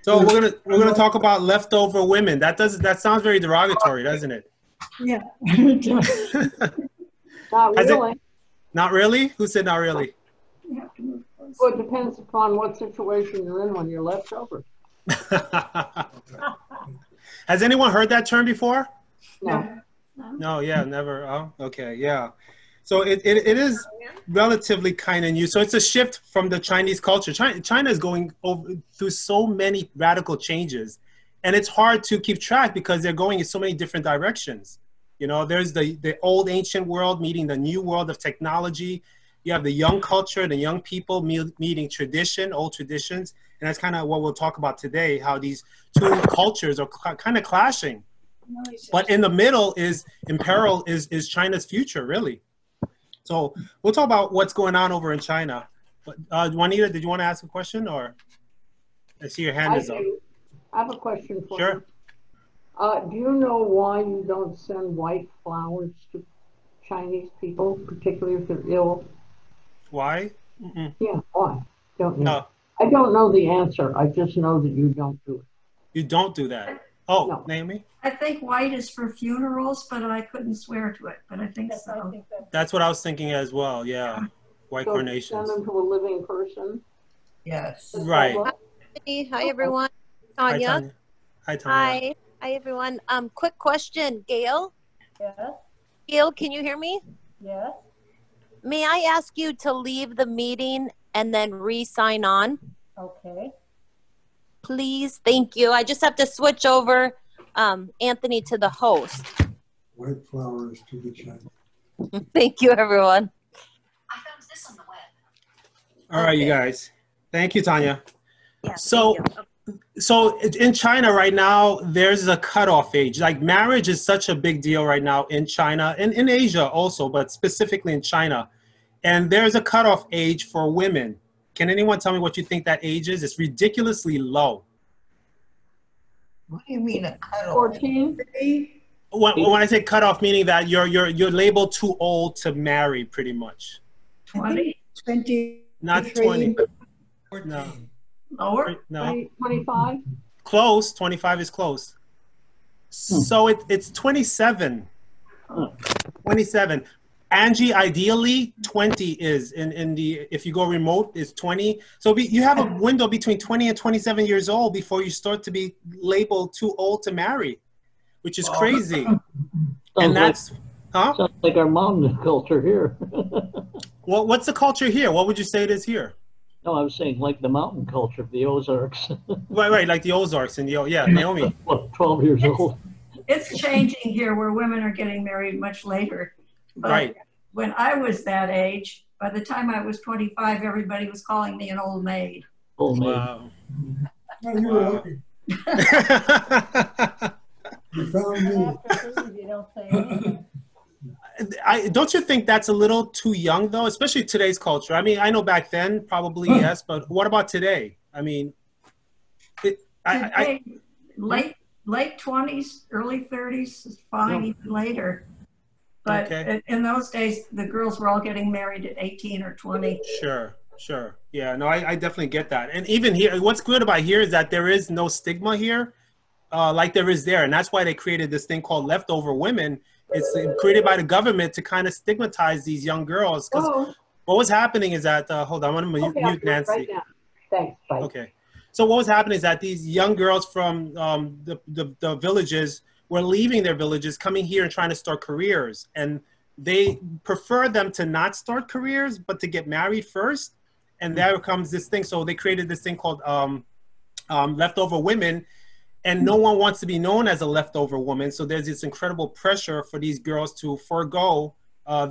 So we're gonna talk about leftover women. That sounds very derogatory, doesn't it? Yeah. Not really. Not really? Who said not really? Well, it depends upon what situation you're in when you're left over. Has anyone heard that term before? No. No, yeah, never. Oh, okay, yeah. So it is relatively kind of new. So it's a shift from the Chinese culture. China is going through so many radical changes, and it's hard to keep track because they're going in so many different directions. You know, there's the old ancient world meeting the new world of technology. You have the young culture, the young people meeting tradition, old traditions. And that's kind of what we'll talk about today, how these two cultures are kind of clashing. But in the middle in peril is China's future, really. So we'll talk about what's going on over in China. But Juanita, did you want to ask a question, or I see your hand is up? I have a question for Sure. you. Do you know why you don't send white flowers to Chinese people, particularly if they're ill? Why? Yeah, why? Don't you? No, I don't know the answer. I just know that you don't do it. you don't do that. Oh, No. Naomi? I think white is for funerals, but I couldn't swear to it. But I think so. That's what I was thinking as well. Yeah, white So carnations. send them to a living person. Yes. Right. Hi, everyone. Hi, Tanya. Tanya. Hi, Tanya. Hi. Hi, everyone. Quick question, Gail. Yes. Gail, can you hear me? Yes. May I ask you to leave the meeting and then re-sign on? Okay. Please, thank you. I just have to switch over Anthony to the host. White flowers to the Chinese. Thank you, everyone. I found this on the web. All right, you Okay. guys. Thank you, Tanya. Yeah, So, thank you. so in China right now, there's a cutoff age. Like marriage is such a big deal right now in China and in Asia also, but specifically in China. And there's a cutoff age for women. Can anyone tell me what you think that age is? It's ridiculously low. What do you mean a cutoff? 14? When I say cutoff, meaning that you're labeled too old to marry, pretty much. 20. 20. Not 20. No. Lower. No. 25? Close. 25 is close. So it's 27. 27. Angie, ideally 20 is in the, if you go remote, is 20. So you have a window between 20 and 27 years old before you start to be labeled too old to marry, which is crazy. And that's, huh? Sounds like our mountain culture here. Well, what's the culture here? What would you say it is here? No, I was saying like the mountain culture of the Ozarks. Right, like the Ozarks and yeah, Naomi. What, 12 years old? It's changing here where women are getting married much later. But Right. when I was that age, by the time I was 25, everybody was calling me an old maid. Old maid. Wow. Oh, you were lucky. You found me. Don't you think that's a little too young though, especially today's culture? I mean, I know back then probably yes, but what about today? I mean, Today, late 20s, early 30s is fine, even later. But Okay. in those days, the girls were all getting married at 18 or 20. Sure. Yeah, no, I definitely get that. And even here, what's good about here is that there is no stigma here like there is there. And that's why they created this thing called leftover women. It's created by the government to kind of stigmatize these young girls. Because what was happening is that, hold on, I'm going to mute Nancy. Right now. Thanks, bye. Okay. So what was happening is that these young girls from the villages were leaving their villages, coming here and trying to start careers. And they prefer them to not start careers, but to get married first. And there comes this thing. So they created this thing called leftover women. And no one wants to be known as a leftover woman. So there's this incredible pressure for these girls to forego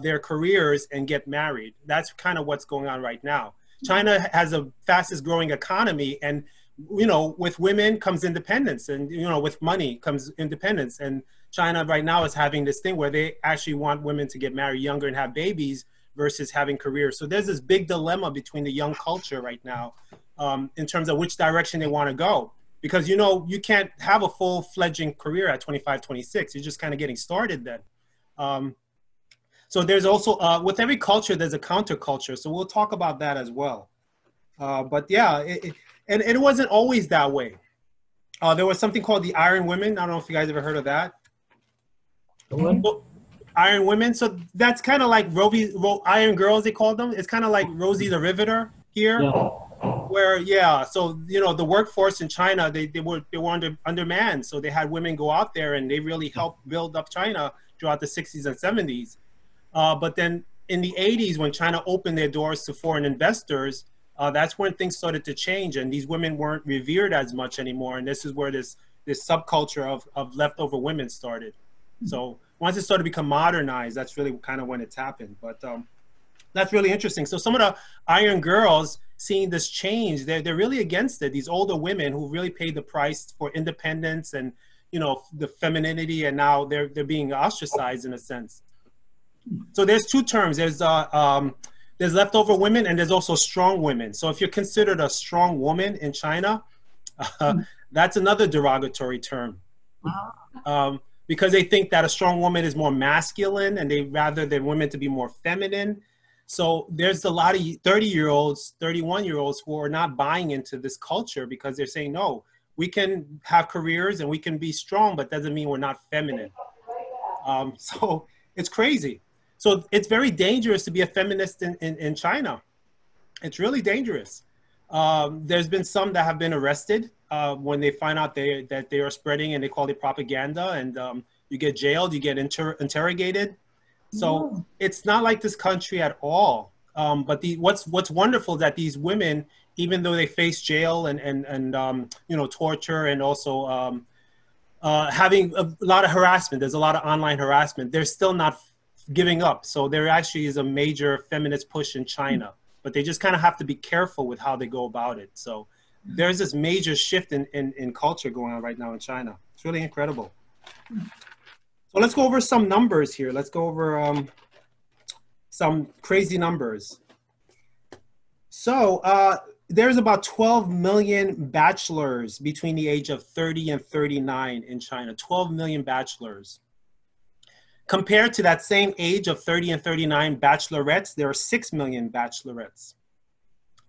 their careers and get married. That's kind of what's going on right now. China has the fastest growing economy, and you know, with women comes independence, and you know, with money comes independence. And China right now is having this thing where they actually want women to get married younger and have babies versus having careers. So there's this big dilemma between the young culture right now in terms of which direction they want to go. Because, you know, you can't have a full-fledging career at 25, 26. You're just kind of getting started then. So there's also, with every culture, there's a counterculture. So we'll talk about that as well. But yeah, and it wasn't always that way. There was something called the Iron Women. I don't know if you guys ever heard of that. Well, Iron Women. So that's kind of like Iron Girls, they called them. It's kind of like Rosie the Riveter here. Yeah. Where, yeah, so, you know, the workforce in China, they were undermanned. So they had women go out there and they really helped build up China throughout the 60s and 70s. But then in the 80s, when China opened their doors to foreign investors, that's when things started to change, and these women weren't revered as much anymore. And this is where this subculture of leftover women started. So once it started to become modernized, that's really kind of when it's happened. But that's really interesting. So some of the Iron Girls, seeing this change, they're really against it. These older women who really paid the price for independence and, you know, the femininity, and now they're being ostracized in a sense. So there's two terms. There's leftover women, and there's also strong women. So if you're considered a strong woman in China, that's another derogatory term. Because they think that a strong woman is more masculine, and they rather than women to be more feminine. So there's a lot of 30-year-olds, 31-year-olds who are not buying into this culture because they're saying, no, we can have careers and we can be strong, but doesn't mean we're not feminine. So it's crazy. So it's very dangerous to be a feminist in China. It's really dangerous. There's been some that have been arrested when they find out that they are spreading, and they call it propaganda, and you get jailed, you get interrogated. So it's not like this country at all. But what's wonderful is that these women, even though they face jail and you know, torture, and also having a lot of harassment, there's a lot of online harassment, they're still not giving up. So there actually is a major feminist push in China, but they just kind of have to be careful with how they go about it. So there's this major shift in culture going on right now in China. It's really incredible. So let's go over some numbers here. Let's go over some crazy numbers. So there's about 12 million bachelors between the age of 30 and 39 in China. 12 million bachelors. Compared to that same age of 30 and 39 bachelorettes, there are 6 million bachelorettes.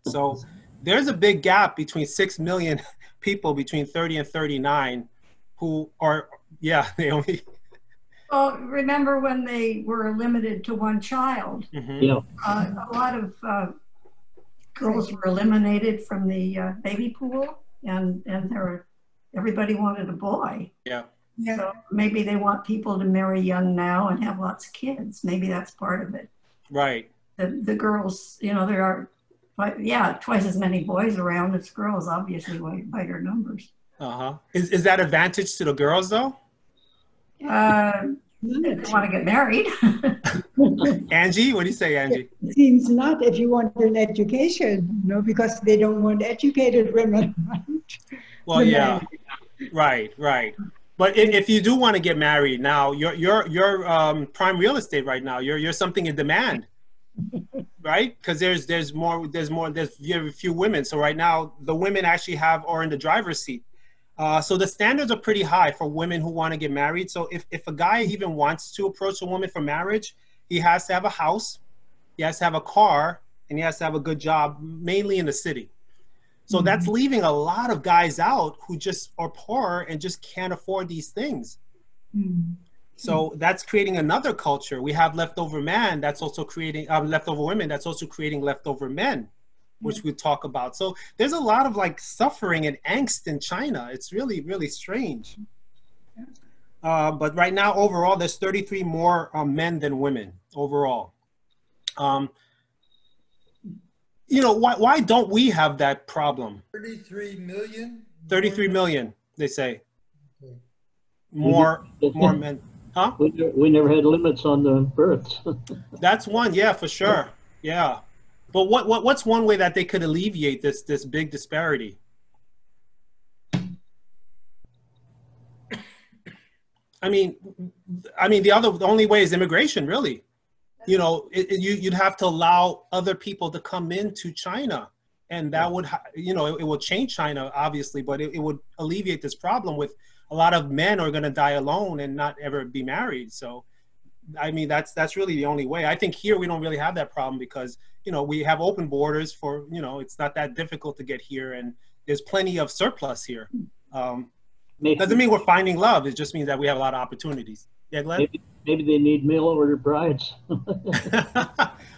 So there's a big gap between 6 million people between 30 and 39 who are, yeah, they only... Well, remember when they were limited to one child? Yeah. A lot of girls were eliminated from the baby pool, and everybody wanted a boy. Yeah. So maybe they want people to marry young now and have lots of kids. Maybe that's part of it. Right. The girls, you know, there are, yeah, twice as many boys around as girls, obviously, bigger numbers. Uh-huh. Is that advantage to the girls, though? They want to get married. Angie, what do you say, Angie? It seems not if you want an education, you know, because they don't want educated women. Right? Well, yeah, right. But if you do want to get married now, you're prime real estate right now. You're something in demand, right? Because there's very few women. So right now, the women actually are in the driver's seat. So the standards are pretty high for women who want to get married. So if a guy even wants to approach a woman for marriage, he has to have a house, he has to have a car, and he has to have a good job, mainly in the city. So that's leaving a lot of guys out who just are poor and just can't afford these things. So that's creating another culture. We have leftover man that's also creating leftover women that's also creating leftover men, which we talk about. So there's a lot of like suffering and angst in China. It's really, really strange. But right now, overall, there's 33 more men than women overall. You know, why don't we have that problem? 33 million? 33 million, they say. More men. Huh? We never had limits on the births. That's one, yeah, for sure. Yeah. But what's one way that they could alleviate this big disparity? I mean, the only way is immigration, really. You know, you'd have to allow other people to come into China, and that would, you know, it would change China, obviously, but it would alleviate this problem with a lot of men are going to die alone and not ever be married. So, I mean, that's really the only way. I think here we don't really have that problem because, you know, we have open borders for, you know, it's not that difficult to get here, and there's plenty of surplus here. Doesn't mean we're finding love. It just means that we have a lot of opportunities. Yeah, Glenn? Maybe they need mail order brides.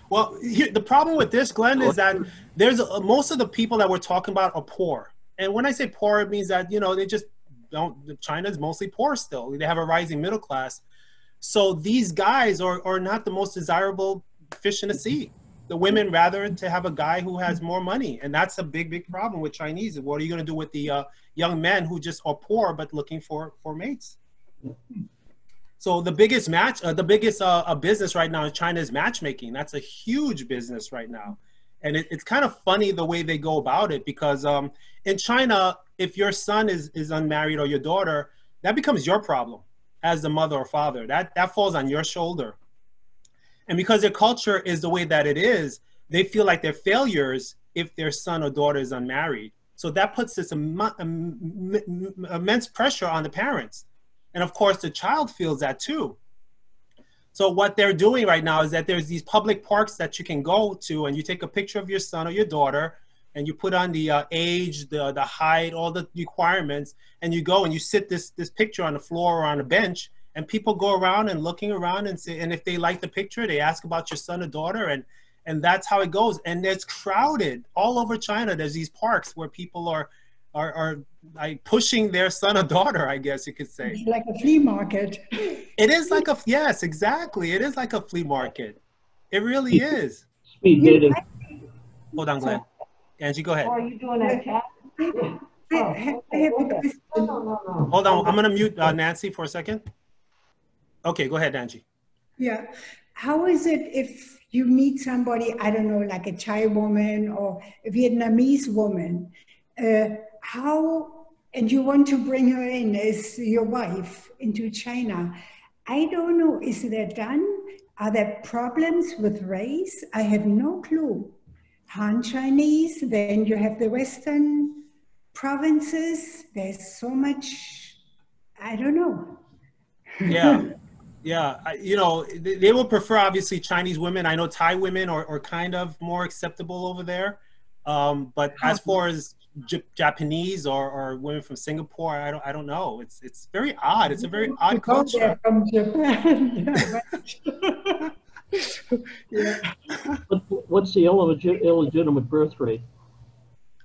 Well, the problem with this, Glenn, is that there's most of the people that we're talking about are poor. And when I say poor, it means that, you know, they just don't, China's mostly poor still. They have a rising middle class. So these guys are not the most desirable fish in the sea. The women rather to have a guy who has more money. And that's a big, big problem with Chinese. What are you going to do with the young men who just are poor but looking for mates? So the biggest business right now in China is matchmaking. That's a huge business right now. And it's kind of funny the way they go about it, because in China, if your son is unmarried or your daughter, that becomes your problem as the mother or father. That falls on your shoulder. And because their culture is the way that it is, they feel like they're failures if their son or daughter is unmarried. So that puts this immense pressure on the parents. And of course, the child feels that too. So what they're doing right now is that there's these public parks that you can go to, and you take a picture of your son or your daughter, and you put on the age, the height, all the requirements, and you go and you sit this picture on the floor or on a bench, and people go around and looking around and say, and if they like the picture, they ask about your son or daughter, and that's how it goes. And it's crowded all over China. There's these parks where people are like pushing their son or daughter, I guess you could say. It's like a flea market. It is like yes, exactly. It is like a flea market. It really is. Speed dating. Hold on, Glenn. Angie, go ahead. Or are you doing that chat? I have a question. No. Hold on, I'm gonna mute Nancy for a second. Okay, go ahead, Angie. Yeah. How is it if you meet somebody, I don't know, like a Thai woman or a Vietnamese woman, and you want to bring her in as your wife into China? I don't know, is that done? Are there problems with race? I have no clue. Han Chinese, then you have the Western provinces. There's so much, I don't know. Yeah, you know, they will prefer obviously Chinese women. I know Thai women are kind of more acceptable over there. But as far as Japanese or women from Singapore, I don't know. It's very odd. It's a very odd culture. From Japan. Yeah. What's the illegitimate birth rate?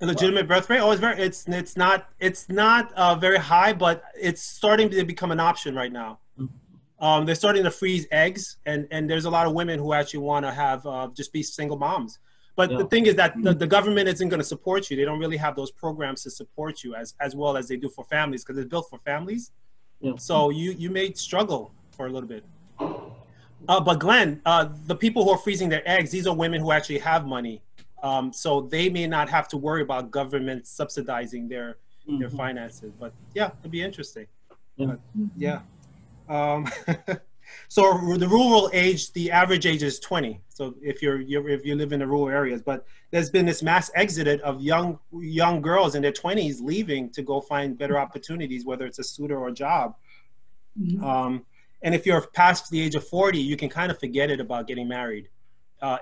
Illegitimate birth rate? Oh, it's not very high, but it's starting to become an option right now. They're starting to freeze eggs, and there's a lot of women who actually want to have just be single moms. But the thing is that the government isn't going to support you. They don't really have those programs to support you as well as they do for families, because it's built for families. Yeah. So you may struggle for a little bit. But Glenn, the people who are freezing their eggs, these are women who actually have money. So they may not have to worry about government subsidizing their finances. But yeah, it'd be interesting. Yeah. But, yeah. So the rural age, the average age is 20. So if you live in the rural areas, but there's been this mass exodus of young girls in their 20s leaving to go find better opportunities, whether it's a suitor or a job. And if you're past the age of 40, you can kind of forget it about getting married,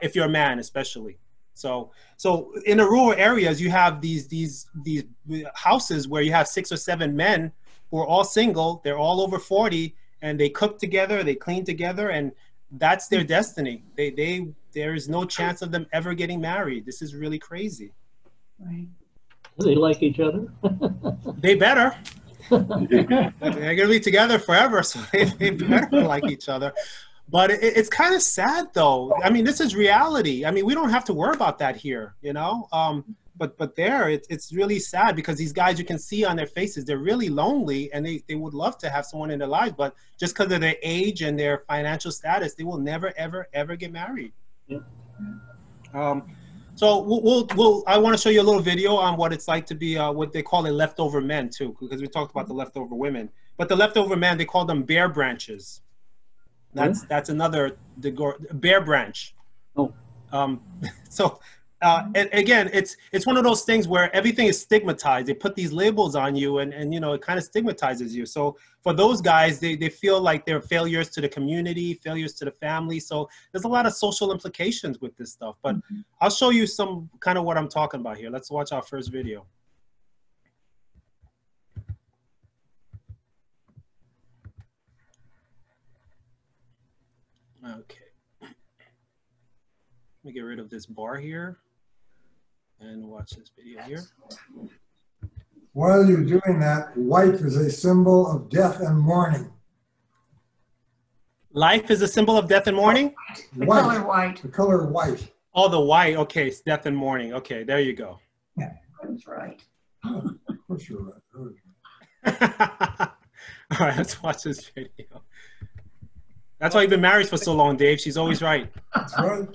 if you're a man, especially. So in the rural areas, you have these houses where you have 6 or 7 men who are all single. They're all over 40. And they cook together, they clean together, and that's their destiny. There is no chance of them ever getting married. This is really crazy. Right. Do they like each other? They better. They're gonna be together forever, so they better like each other. But it's kind of sad, though. I mean, this is reality. I mean, we don't have to worry about that here, you know. But there, it's really sad, because these guys, you can see on their faces, they're really lonely, and they would love to have someone in their lives, but just because of their age and their financial status, they will never, ever, ever get married. Yeah. So I want to show you a little video on what it's like to be what they call a leftover men too, because we talked about the leftover women. But the leftover men, they call them bear branches. That's another bear branch. Oh. And again, it's one of those things where everything is stigmatized. They put these labels on you, and you know, it kind of stigmatizes you. So for those guys, they feel like they're failures to the community, failures to the family. So there's a lot of social implications with this stuff. But I'll show you some kind of what I'm talking about here. Let's watch our first video. me get rid of this bar here and watch this video here. While you're doing that, white is a symbol of death and mourning. Life is a symbol of death and mourning? The color white. The color white. Oh, the white. Okay, it's death and mourning. Okay, there you go. That's right. Oh, of course you're right. All right, let's watch this video. That's why you've been married for so long, Dave. She's always right. That's right.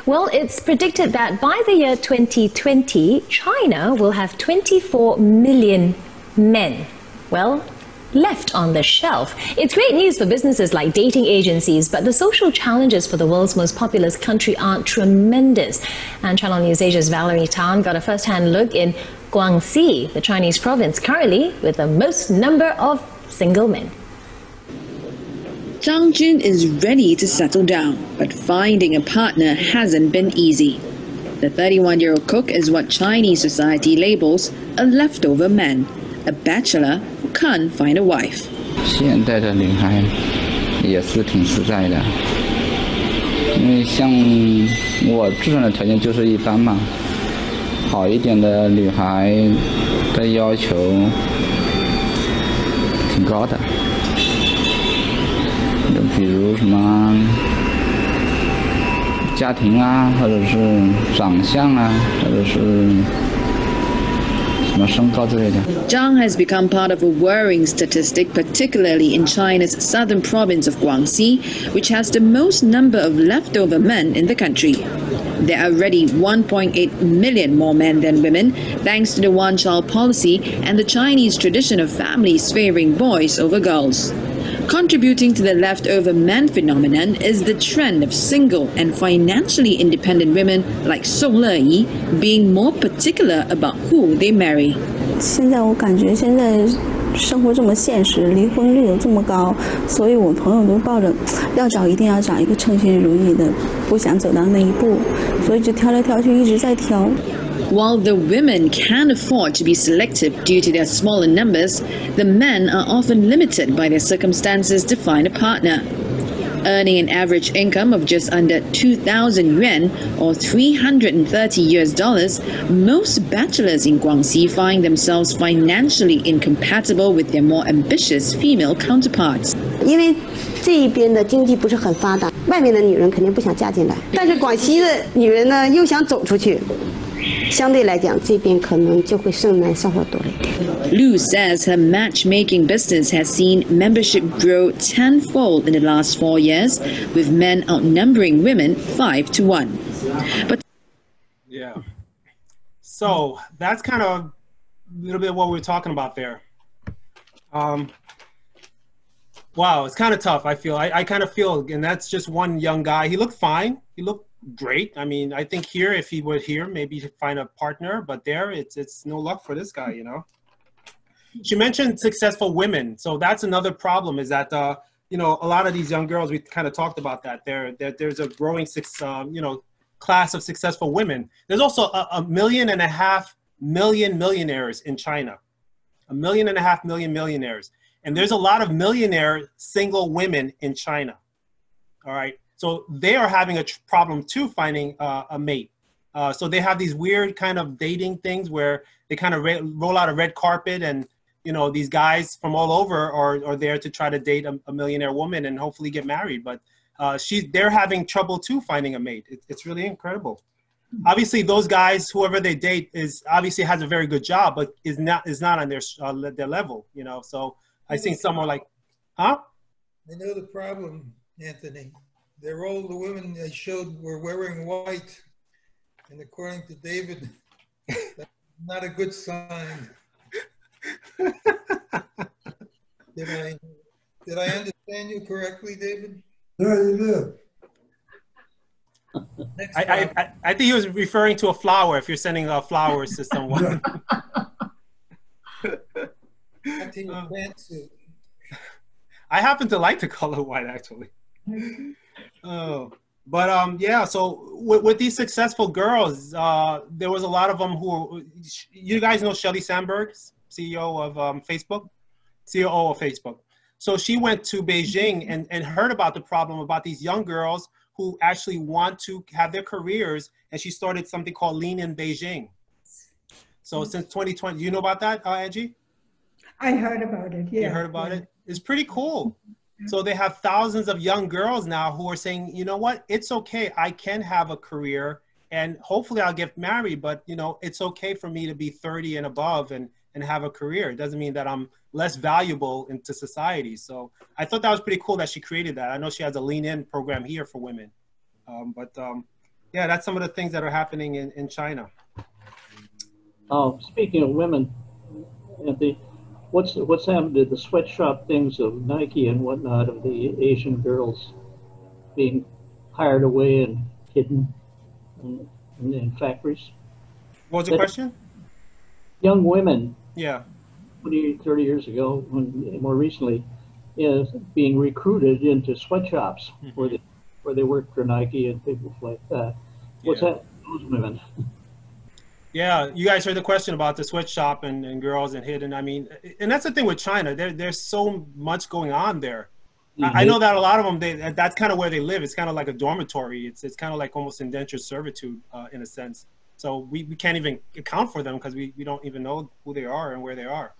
Well, it's predicted that by the year 2020, China will have 24 million men, well, left on the shelf. It's great news for businesses like dating agencies, but the social challenges for the world's most populous country are tremendous. And Channel News Asia's Valerie Tan got a first-hand look in Guangxi, the Chinese province, currently with the most number of single men. Zhang Jun is ready to settle down, but finding a partner hasn't been easy. The 31-year-old cook is what Chinese society labels a leftover man, a bachelor who can't find a wife. 现在的女孩也是挺实在的，因为像我自身的条件就是一般嘛，好一点的女孩的要求挺高的。 就比如什么家庭啊，或者是长相啊，或者是什么身高之类的。 Zhang has become part of a worrying statistic, particularly in China's southern province of Guangxi, which has the most number of leftover men in the country. There are already 1.8 million more men than women, thanks to the one-child policy and the Chinese tradition of families favoring boys over girls. Contributing to the leftover man phenomenon is the trend of single and financially independent women like Song Leyi being more particular about who they marry. 现在我感觉现在生活这么现实，离婚率有这么高，所以我朋友都抱着要找一定要找一个称心如意的，不想走到那一步，所以就挑来挑去一直在挑。 While the women can afford to be selective due to their smaller numbers, the men are often limited by their circumstances to find a partner. Earning an average income of just under 2,000 yuan or $330, most bachelors in Guangxi find themselves financially incompatible with their more ambitious female counterparts. 因为这一边的经济不是很发达，外面的女人肯定不想嫁进来，但是广西的女人呢又想走出去。 相对来讲，这边可能就会剩男稍稍多了一点。 Lu says her matchmaking business has seen membership grow tenfold in the last 4 years, with men outnumbering women 5 to 1. But yeah, so that's kind of a little bit what we were talking about there. Wow, it's kind of tough. I feel I kind of feel, and that's just one young guy. He looked fine. He looked great. I mean, I think here, if he were here, maybe he'd find a partner, but there it's no luck for this guy, you know. She mentioned successful women, so that's another problem, is that you know, a lot of these young girls, we kind of talked about that there's a growing you know, class of successful women. There's also 1.5 million millionaires in China. 1.5 million millionaires, and there's a lot of millionaire single women in China. All right. So they are having a problem too finding a mate. So they have these weird kind of dating things where they kind of roll out a red carpet, and you know, these guys from all over are there to try to date a millionaire woman and hopefully get married. But they're having trouble too finding a mate. It's really incredible. Obviously, those guys, whoever they date, obviously has a very good job, but is not on their level. You know, so I think some are like, huh? I know the problem, Anthony. They're all the women they showed were wearing white, and according to David, that's not a good sign. Did I understand you correctly, David? Yeah, you did. I think he was referring to a flower. If you're sending flowers to someone. Back to your pantsuit. I happen to like the color white, actually. Oh, but yeah. So with these successful girls, there was a lot of them who you guys know Sheryl Sandberg, CEO of Facebook, COO of Facebook. So she went to Beijing and heard about the problem about these young girls who actually want to have their careers, and she started something called Lean in Beijing. So since 2020, you know about that, Angie? I heard about it, yeah. You heard about it? It's pretty cool. So they have thousands of young girls now who are saying, you know what, it's okay, I can have a career, and hopefully I'll get married, but you know, it's okay for me to be 30 and above and have a career. It doesn't mean that I'm less valuable into society. So I thought that was pretty cool that she created that. I know she has a Lean In program here for women. Yeah, that's some of the things that are happening in China. Speaking of women, Anthony, what's happened to the sweatshop things of Nike and whatnot, of the Asian girls being hired away and hidden in factories? What was the question? Young women, yeah, 20, 30 years ago, more recently, is being recruited into sweatshops where they work for Nike and people like that. What's that? Those women. Yeah, you guys heard the question about the sweatshop and girls and hidden. I mean, and that's the thing with China. There's so much going on there. I know that a lot of them, that's kind of where they live. It's kind of like a dormitory. It's kind of like almost indentured servitude in a sense. So we can't even account for them because we don't even know who they are and where they are.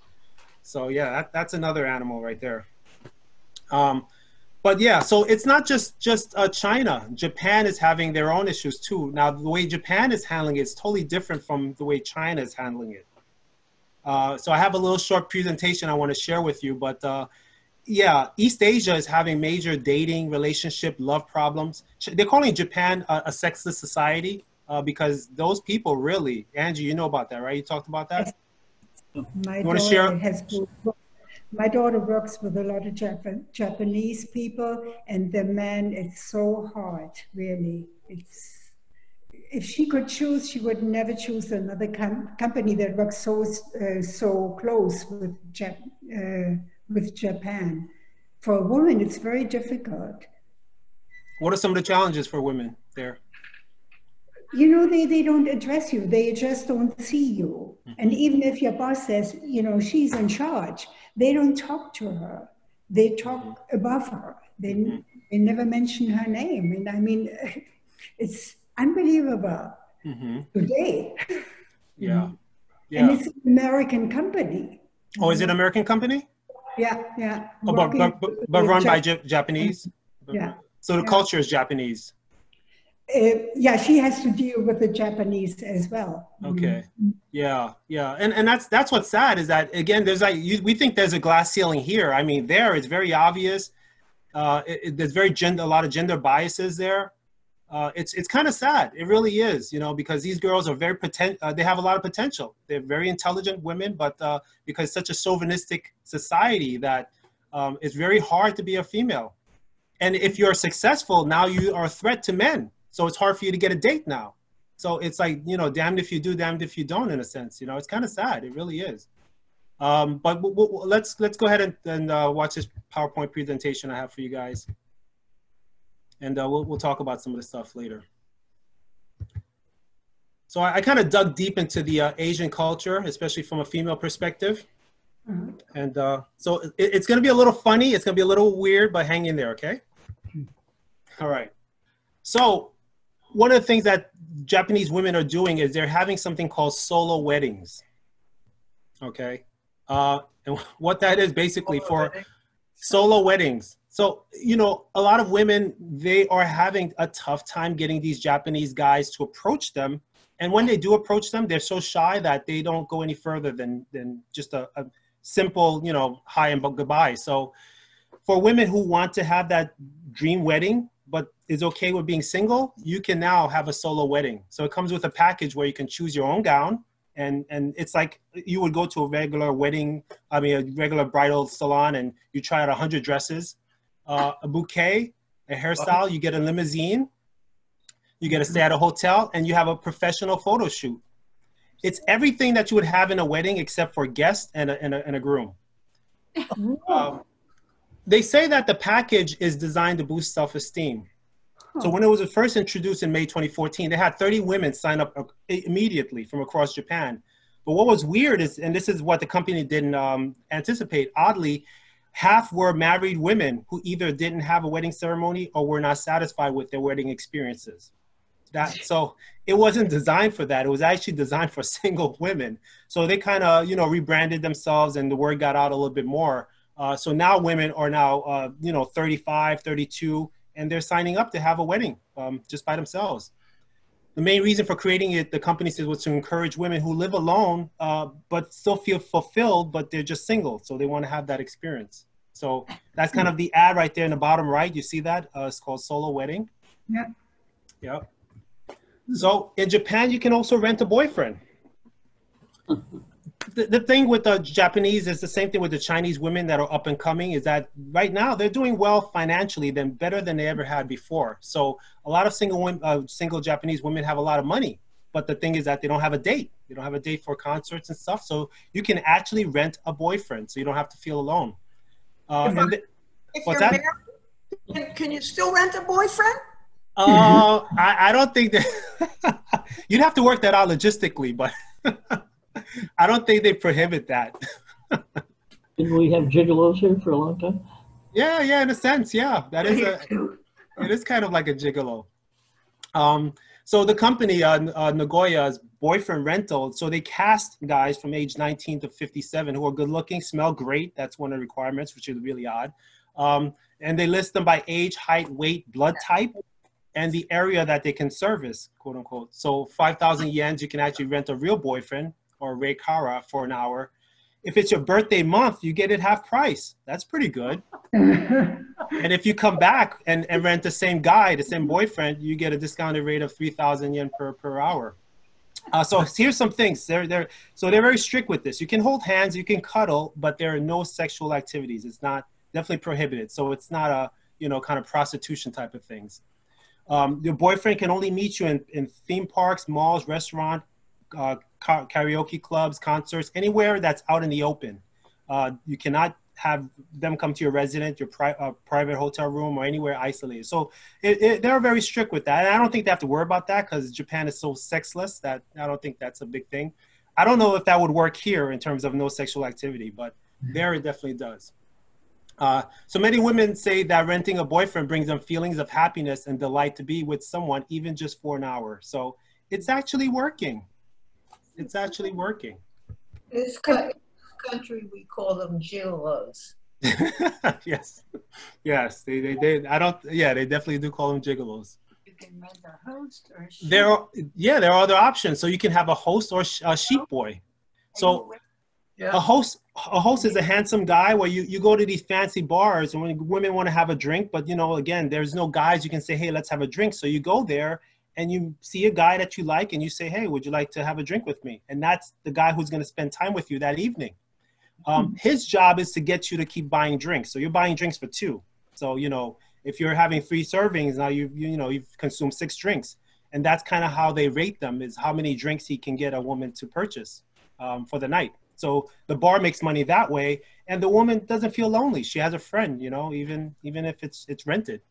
So yeah, that's another animal right there. But yeah, so it's not just China. Japan is having their own issues too. Now, the way Japan is handling it is totally different from the way China is handling it. So I have a little short presentation I want to share with you. But yeah, East Asia is having major dating, relationship, love problems. They're calling Japan a sexless society because those people really, Angie, you know about that, right? You talked about that? My daughter works with a lot of Japanese people, and the man, it's so hard, really. If she could choose, she would never choose another company that works so close with Japan. For a woman, it's very difficult. What are some of the challenges for women there? You know, they don't address you. They just don't see you. And even if your boss says, you know, she's in charge, they don't talk to her. They talk above her. They never mention her name. And I mean, it's unbelievable today. Yeah. And it's an American company. Oh, is it an American company? Yeah, yeah. Oh, but run by Japanese? Yeah. So the culture is Japanese? Yeah, she has to deal with the Japanese as well. Okay. Yeah, yeah. And that's what's sad is that, again, there's like, we think there's a glass ceiling here. I mean, there it's very obvious. There's a lot of gender biases there. It's kind of sad. It really is, you know, because these girls are very they have a lot of potential. They're very intelligent women, but because such a chauvinistic society that it's very hard to be a female. And if you're successful, now you are a threat to men. So it's hard for you to get a date now. So it's like, you know, damned if you do, damned if you don't, in a sense. You know, it's kind of sad. It really is. But let's go ahead and watch this PowerPoint presentation I have for you guys. And we'll talk about some of the stuff later. So I kind of dug deep into the Asian culture, especially from a female perspective. And so it's going to be a little funny. It's going to be a little weird, but hang in there, okay? All right. So one of the things that Japanese women are doing is they're having something called solo weddings. Okay. And what that is basically for solo weddings. So, you know, a lot of women, they are having a tough time getting these Japanese guys to approach them. And when they do approach them, they're so shy that they don't go any further than just a simple, you know, hi and goodbye. So for women who want to have that dream wedding, but is okay with being single, you can now have a solo wedding. So it comes with a package where you can choose your own gown. And it's like you would go to a regular wedding, a regular bridal salon, and you try out 100 dresses, a bouquet, a hairstyle, you get a limousine, you get to stay at a hotel, and you have a professional photo shoot. It's everything that you would have in a wedding except for guests and a groom. They say that the package is designed to boost self-esteem. So when it was first introduced in May 2014, they had 30 women sign up immediately from across Japan. But what was weird is, and this is what the company didn't anticipate, oddly, half were married women who either didn't have a wedding ceremony or were not satisfied with their wedding experiences. So it wasn't designed for that. It was actually designed for single women. So they kind of, you know, rebranded themselves and the word got out a little bit more. So now women are now, you know, 35, 32, and they're signing up to have a wedding just by themselves. The main reason for creating it, the company says, was to encourage women who live alone, but still feel fulfilled, but they're just single. So they want to have that experience. So that's kind of the ad right there in the bottom right. You see that? It's called Solo Wedding. Yeah. Yep. So in Japan, you can also rent a boyfriend. The thing with the Japanese is the same thing with the Chinese women that are up and coming, is that right now they're doing well financially, better than they ever had before. So a lot of single Japanese women have a lot of money, but the thing is that they don't have a date. They don't have a date for concerts and stuff. So you can actually rent a boyfriend, so you don't have to feel alone. If you're married, can you still rent a boyfriend? I don't think that you'd have to work that out logistically, but I don't think they prohibit that. Didn't we have gigolos here for a long time? Yeah, in a sense, yeah. That is it is kind of like a gigolo. So the company, Nagoya's boyfriend rental, so they cast guys from age 19 to 57 who are good looking, smell great. That's one of the requirements, which is really odd. And they list them by age, height, weight, blood type, and the area that they can service, quote unquote. So 5,000 yen, you can actually rent a real boyfriend or reikara for an hour. If it's your birthday month, you get it half price. That's pretty good. And if you come back and rent the same guy, the same boyfriend, you get a discounted rate of 3,000 yen per hour. So here's some things. They're very strict with this. You can hold hands, you can cuddle, but there are no sexual activities. It's not definitely prohibited. So it's not a, you know, kind of prostitution type of things. Your boyfriend can only meet you in theme parks, malls, restaurants, karaoke clubs, concerts, anywhere that's out in the open. You cannot have them come to your residence, your private hotel room, or anywhere isolated. So they're very strict with that. And I don't think they have to worry about that because Japan is so sexless that I don't think that's a big thing. I don't know if that would work here in terms of no sexual activity, but there it definitely does. So many women say that renting a boyfriend brings them feelings of happiness and delight to be with someone, even just for an hour. So it's actually working. It's actually working. This country, we call them gigolos. Yes. They definitely do call them gigolos. You can rent a host or a sheep. There are other options. So you can have a host or a sheep boy. So a host is a handsome guy where you go to these fancy bars and when women want to have a drink, but you know, again, there's no guys you can say, hey, let's have a drink. So you go there and you see a guy that you like and you say, hey, would you like to have a drink with me? And that's the guy who's going to spend time with you that evening. His job is to get you to keep buying drinks. So you're buying drinks for two. So, you know, if you're having 3 servings, now you've consumed 6 drinks. And that's kind of how they rate them, is how many drinks he can get a woman to purchase for the night. So the bar makes money that way. And the woman doesn't feel lonely. She has a friend, you know, even if it's rented.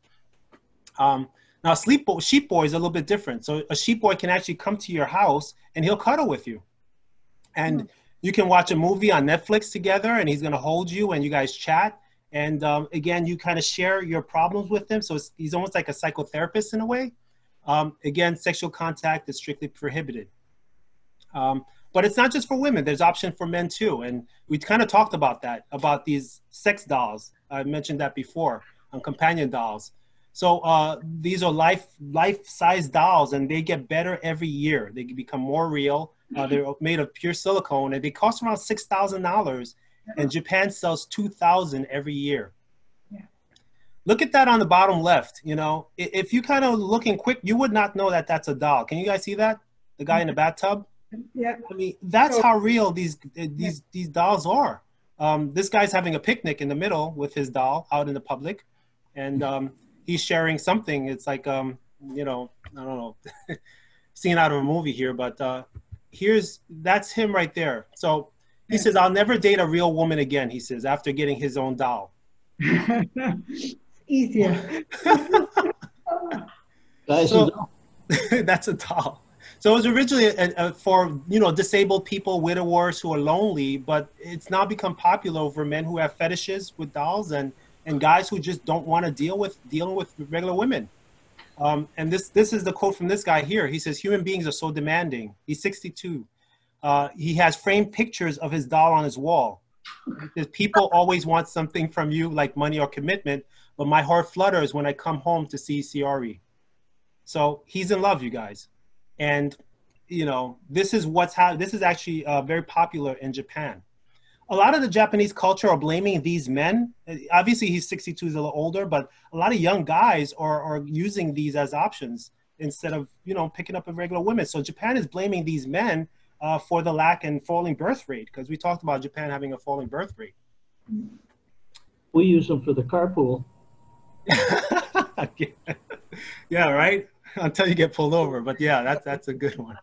Now, sheep boy is a little bit different. So a sheep boy can actually come to your house and he'll cuddle with you. And you can watch a movie on Netflix together and he's going to hold you and you guys chat. And again, you kind of share your problems with him. So he's almost like a psychotherapist in a way. Again, sexual contact is strictly prohibited. But it's not just for women. There's option for men too. And we kind of talked about that, about these sex dolls. I mentioned that before, companion dolls. So these are life-size dolls, and they get better every year. They become more real. They're made of pure silicone, and they cost around $6,000. And Japan sells 2,000 every year. Yeah. Look at that on the bottom left. You know, if you kind of looking quick, you would not know that that's a doll. Can you guys see that? The guy in the bathtub. Yeah. I mean, that's how real these dolls are. This guy's having a picnic in the middle with his doll out in the public, and he's sharing something. It's like, you know, I don't know, scene out of a movie here, but that's him right there. So he says, I'll never date a real woman again, he says, after getting his own doll. Easier. So, that's a doll. So it was originally for, you know, disabled people, widowers who are lonely, but it's now become popular for men who have fetishes with dolls and guys who just don't want to dealing with regular women. And this is the quote from this guy here. He says, "Human beings are so demanding." He's 62. He has framed pictures of his doll on his wall. He says, "People always want something from you, like money or commitment, but my heart flutters when I come home to see Ciari." So he's in love, you guys. And, you know, this is this is actually very popular in Japan. A lot of the Japanese culture are blaming these men. Obviously, he's 62, he's a little older, but a lot of young guys are using these as options instead of, you know, picking up a regular women. So Japan is blaming these men for the lack and falling birth rate, because we talked about Japan having a falling birth rate. We use them for the carpool. Yeah, right? Until you get pulled over. But yeah, that's a good one.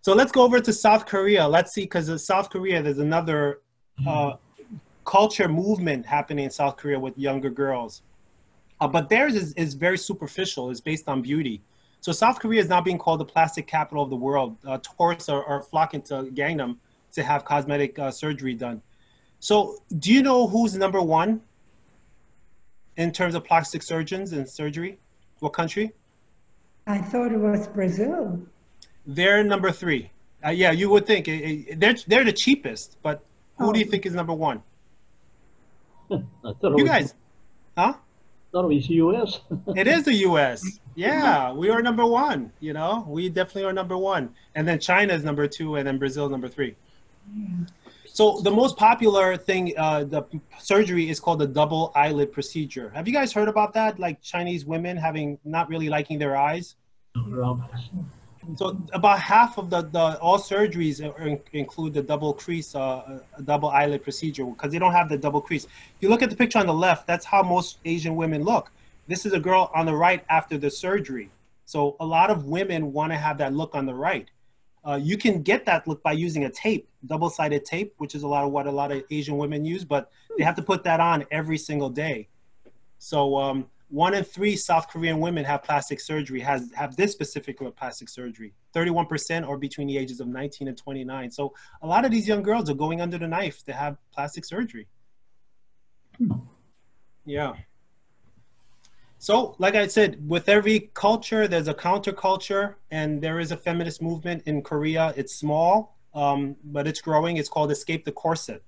So let's go over to South Korea. Let's see, because in South Korea, there's another culture movement happening in South Korea with younger girls. But theirs is very superficial. It's based on beauty. So South Korea is now being called the plastic capital of the world. Tourists are flocking to Gangnam to have cosmetic surgery done. So do you know who's number one in terms of plastic surgeons and surgery? What country? I thought it was Brazil. They're number 3. Yeah, you would think. They're the cheapest, but who do you think is number 1? You guys, huh? I thought it was U.S. It is the U.S. Yeah, we are number 1, you know? We definitely are number 1. And then China is number 2, and then Brazil is number 3. Yeah. So the most popular thing, the surgery is called the double eyelid procedure. Have you guys heard about that? Like Chinese women not really liking their eyes? So about half of all surgeries include the double crease, double eyelid procedure, because they don't have the double crease. If you look at the picture on the left, that's how most Asian women look. This is a girl on the right after the surgery. So a lot of women want to have that look on the right. You can get that look by using a tape, double-sided tape, which is what a lot of Asian women use, but they have to put that on every single day. So 1 in 3 South Korean women have plastic surgery, have this specific plastic surgery. 31% are between the ages of 19 and 29. So a lot of these young girls are going under the knife to have plastic surgery. Yeah. So, like I said, with every culture, there's a counterculture, and there is a feminist movement in Korea. It's small, but it's growing. It's called Escape the Corset.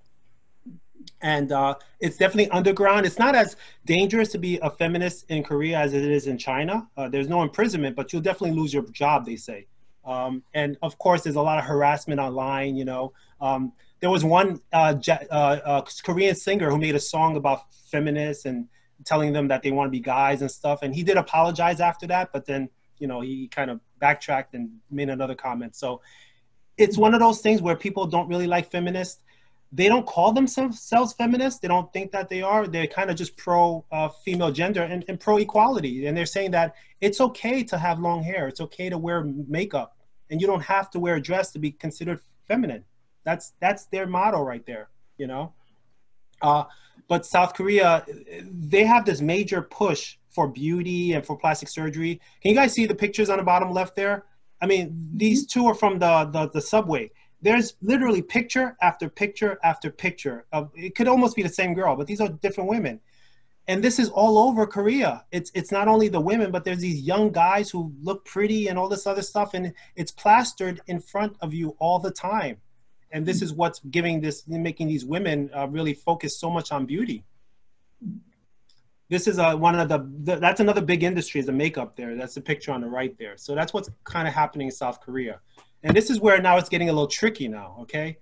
And it's definitely underground. It's not as dangerous to be a feminist in Korea as it is in China. There's no imprisonment, but you'll definitely lose your job, they say. And of course, there's a lot of harassment online, you know. There was one Korean singer who made a song about feminists and telling them that they want to be guys and stuff. And he did apologize after that, but then, you know, he kind of backtracked and made another comment. So it's one of those things where people don't really like feminists. They don't call themselves feminists. They don't think that they are. They're kind of just pro female gender and pro equality. And they're saying that it's okay to have long hair. It's okay to wear makeup. And you don't have to wear a dress to be considered feminine. That's their motto right there, you know? But South Korea, they have this major push for beauty and for plastic surgery. Can you guys see the pictures on the bottom left there? I mean, these two are from the subway. There's literally picture after picture after picture of, it could almost be the same girl, but these are different women. And this is all over Korea. It's not only the women, but there's these young guys who look pretty and all this other stuff, and it's plastered in front of you all the time. And this is what's making these women really focus so much on beauty. This is that's another big industry, is the makeup there. That's the picture on the right there. So that's what's kind of happening in South Korea. And this is where now it's getting a little tricky now, okay?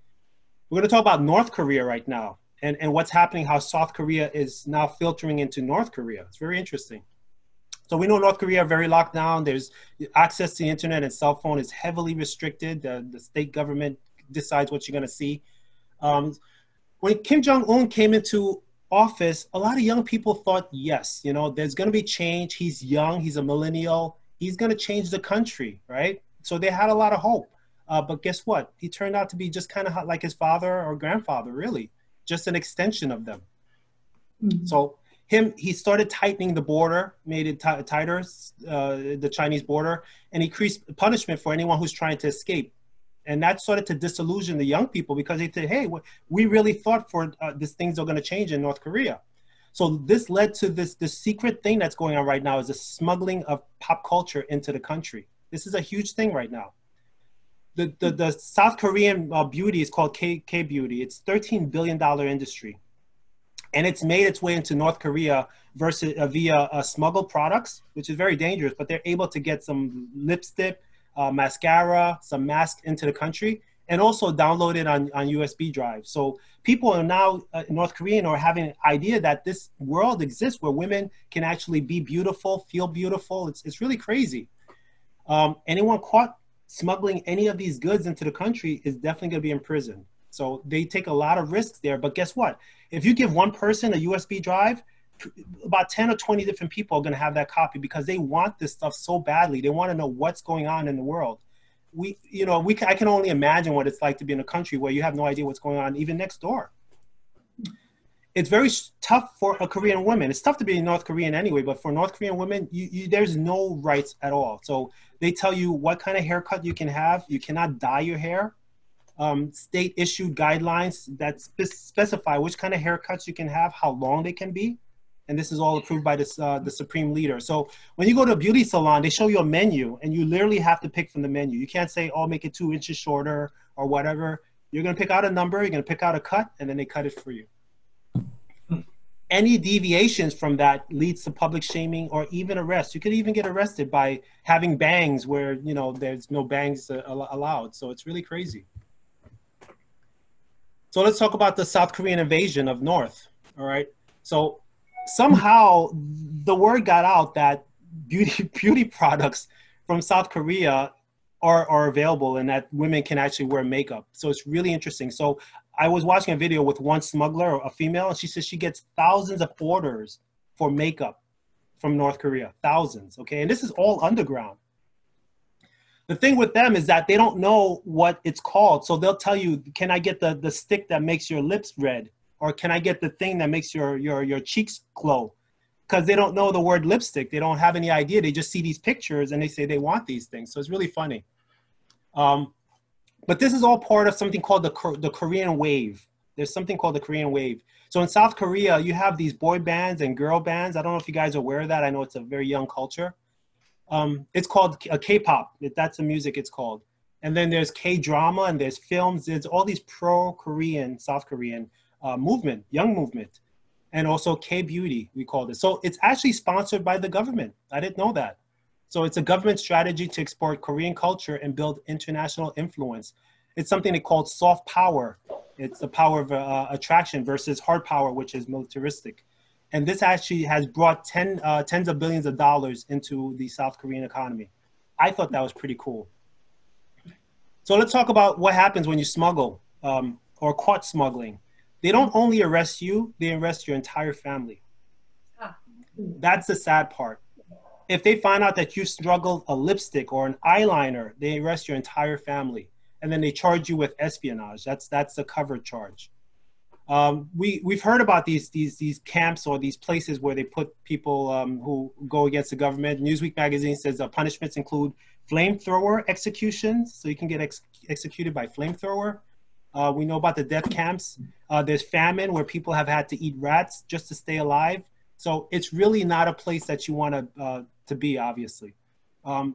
We're gonna talk about North Korea right now and what's happening, how South Korea is now filtering into North Korea. It's very interesting. So we know North Korea are very locked down. There's access to the internet and cell phone is heavily restricted. The state government decides what you're gonna see. When Kim Jong-un came into office, a lot of young people thought, yes, you know, there's gonna be change. He's young, he's a millennial. He's gonna change the country, right? So they had a lot of hope. But guess what? He turned out to be just kind of like his father or grandfather, really. Just an extension of them. Mm-hmm. So He started tightening the border, made it tighter, the Chinese border, and increased punishment for anyone who's trying to escape. And that started to disillusion the young people because they said, hey, we really thought these things are going to change in North Korea. So this led to this secret thing that's going on right now, is the smuggling of pop culture into the country. This is a huge thing right now. The South Korean beauty is called K-beauty. It's $13 billion industry. And it's made its way into North Korea via smuggled products, which is very dangerous, but they're able to get some lipstick, mascara, some masks into the country, and also download it on USB drives. So people are now, North Korean, are having an idea that this world exists where women can actually be beautiful, feel beautiful. It's really crazy. Anyone caught smuggling any of these goods into the country is definitely going to be in prison. So they take a lot of risks there. But guess what? If you give one person a USB drive, about 10 or 20 different people are going to have that copy because they want this stuff so badly. They want to know what's going on in the world. I can only imagine what it's like to be in a country where you have no idea what's going on, even next door. It's very tough for a Korean woman. It's tough to be a North Korean anyway, but for North Korean women, there's no rights at all. So they tell you what kind of haircut you can have. You cannot dye your hair. State issued guidelines that specify which kind of haircuts you can have, how long they can be. And this is all approved by the supreme leader. So when you go to a beauty salon, they show you a menu and you literally have to pick from the menu. You can't say, oh, make it 2 inches shorter or whatever. You're going to pick out a number, you're going to pick out a cut, and then they cut it for you. Any deviations from that leads to public shaming or even arrest. You could even get arrested by having bangs where, there's no bangs allowed. So it's really crazy. So let's talk about the South Korean invasion of North, all right? So somehow the word got out that beauty products from South Korea are available and that women can actually wear makeup. So it's really interesting. So I was watching a video with one smuggler, a female, and she says she gets thousands of orders for makeup from North Korea, thousands, okay? And this is all underground. The thing with them is that they don't know what it's called. So they'll tell you, can I get the stick that makes your lips red? Or can I get the thing that makes your cheeks glow? Because they don't know the word lipstick. They don't have any idea. They just see these pictures and they say they want these things. So it's really funny. But this is all part of something called the Korean wave. There's something called the Korean wave. So in South Korea, you have these boy bands and girl bands. I don't know if you guys are aware of that. I know it's a very young culture. It's called K-pop. That's the music it's called. And then there's K-drama and there's films. There's all these pro-Korean, South Korean movement, young movement. And also K-beauty, we call it. So it's actually sponsored by the government. I didn't know that. So it's a government strategy to export Korean culture and build international influence. It's something they call soft power. It's the power of attraction versus hard power, which is militaristic. And this actually has brought tens of billions of dollars into the South Korean economy. I thought that was pretty cool. So let's talk about what happens when you smuggle or caught smuggling. They don't only arrest you, they arrest your entire family. That's the sad part. If they find out that you smuggled a lipstick or an eyeliner, they arrest your entire family. And then they charge you with espionage. That's the cover charge. We've heard about these camps or these places where they put people who go against the government. Newsweek magazine says punishments include flamethrower executions, so you can get executed by flamethrower. We know about the death camps. There's famine where people have had to eat rats just to stay alive. So it's really not a place that you want to be, obviously.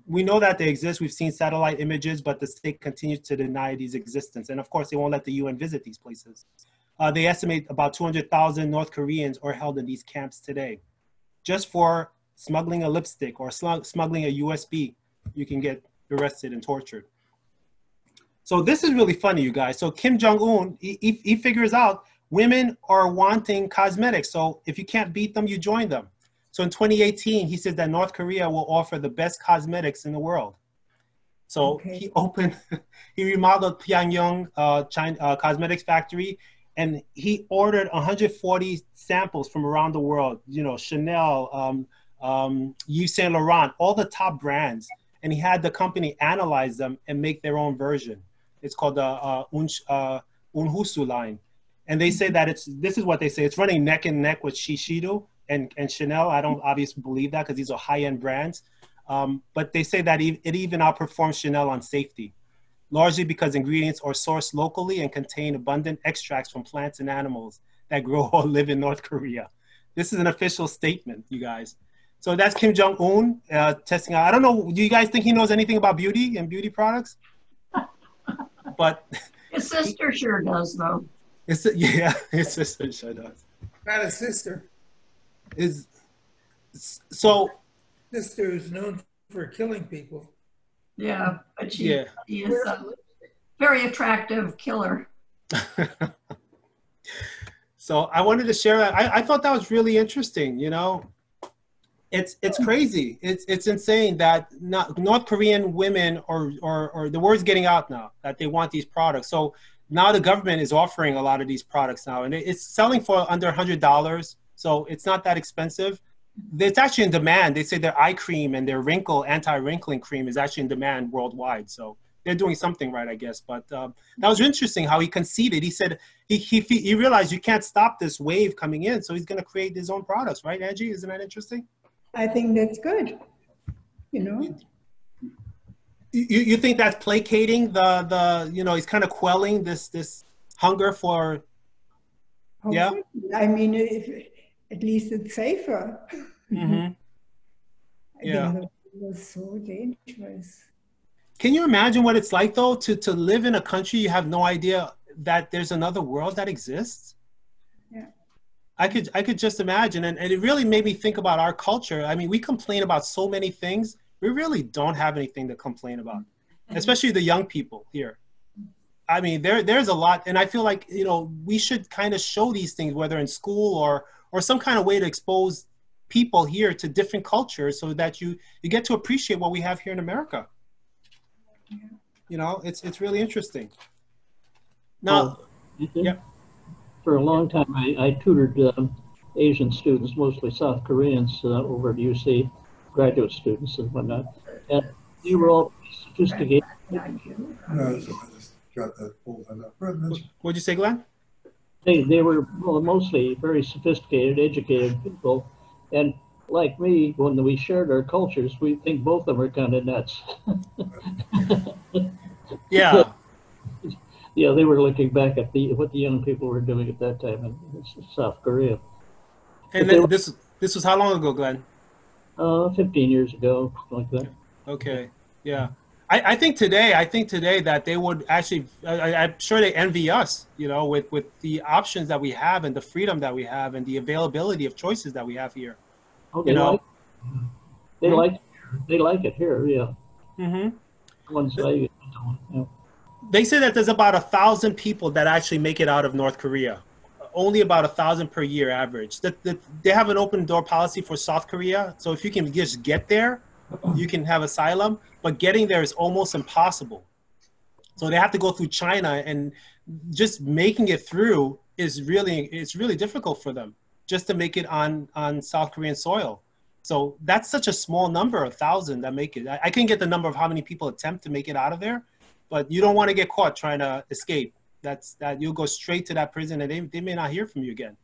We know that they exist. We've seen satellite images, but the state continues to deny these existence. And of course, they won't let the UN visit these places. They estimate about 200,000 North Koreans are held in these camps today. Just for smuggling a lipstick or smuggling a USB, you can get arrested and tortured. So this is really funny, you guys. So Kim Jong-un, he figures out women are wanting cosmetics. So if you can't beat them, you join them. So in 2018, he said that North Korea will offer the best cosmetics in the world. So he remodeled Pyongyang cosmetics factory, and he ordered 140 samples from around the world, Chanel, Yves Saint Laurent, all the top brands. And he had the company analyze them and make their own version. It's called the Unhusu line. And they say that this is what they say, it's running neck and neck with Shiseido, and Chanel. I don't obviously believe that because these are high-end brands. But they say that it even outperforms Chanel on safety, largely because ingredients are sourced locally and contain abundant extracts from plants and animals that grow or live in North Korea. This is an official statement, you guys. So that's Kim Jong-un testing out. I don't know, do you guys think he knows anything about beauty and beauty products? But his sister sure does, though. Yeah, his sister sure does. Not a sister. So sister is known for killing people. Yeah, but he is a very attractive killer. So I wanted to share that. I thought that was really interesting. You know, it's crazy. It's insane that North Korean women or the word's getting out now that they want these products. So now the government is offering a lot of these products now, and it's selling for under $100. So it's not that expensive. It's actually in demand. They say their eye cream and their anti-wrinkling cream is actually in demand worldwide. So they're doing something right, I guess. But that was interesting how he conceded. He said he realized you can't stop this wave coming in, so he's going to create his own products, right, Angie? Isn't that interesting? I think that's good. You know. You think that's placating the he's kind of quelling this hunger for. Hopefully. Yeah. I mean, at least it's safer. Mm-hmm. Yeah. It was so dangerous. Can you imagine what it's like, though, to live in a country you have no idea that there's another world that exists? Yeah. I could just imagine. And it really made me think about our culture. I mean, we complain about so many things. We really don't have anything to complain about, especially the young people here. I mean, there's a lot. And I feel like, we should kind of show these things, whether in school or some kind of way to expose people here to different cultures so that you get to appreciate what we have here in America. It's really interesting. Now, for a long time, I tutored Asian students, mostly South Koreans, over at UC, graduate students and whatnot. And they were all sophisticated. What'd you say, Glenn? They were mostly very sophisticated, educated people. And like me, when we shared our cultures, we think both of them are kind of nuts. Yeah. Yeah, they were looking back at what the young people were doing at that time in South Korea. And then this was how long ago, Glenn? 15 years ago, like that. Okay, yeah. I think today that they would actually, I'm sure they envy us, with the options that we have and the freedom that we have and the availability of choices that we have here. Oh, they like it here, yeah. Mm-hmm. They say that there's about 1,000 people that actually make it out of North Korea. Only about 1,000 per year average. They have an open door policy for South Korea. So if you can just get there, you can have asylum, but getting there is almost impossible. So they have to go through China, and just making it through it's really difficult for them just to make it on South Korean soil. So that's such a small number, 1,000 that make it. I couldn't get the number of how many people attempt to make it out of there, but you don't want to get caught trying to escape. That you'll go straight to that prison and they may not hear from you again.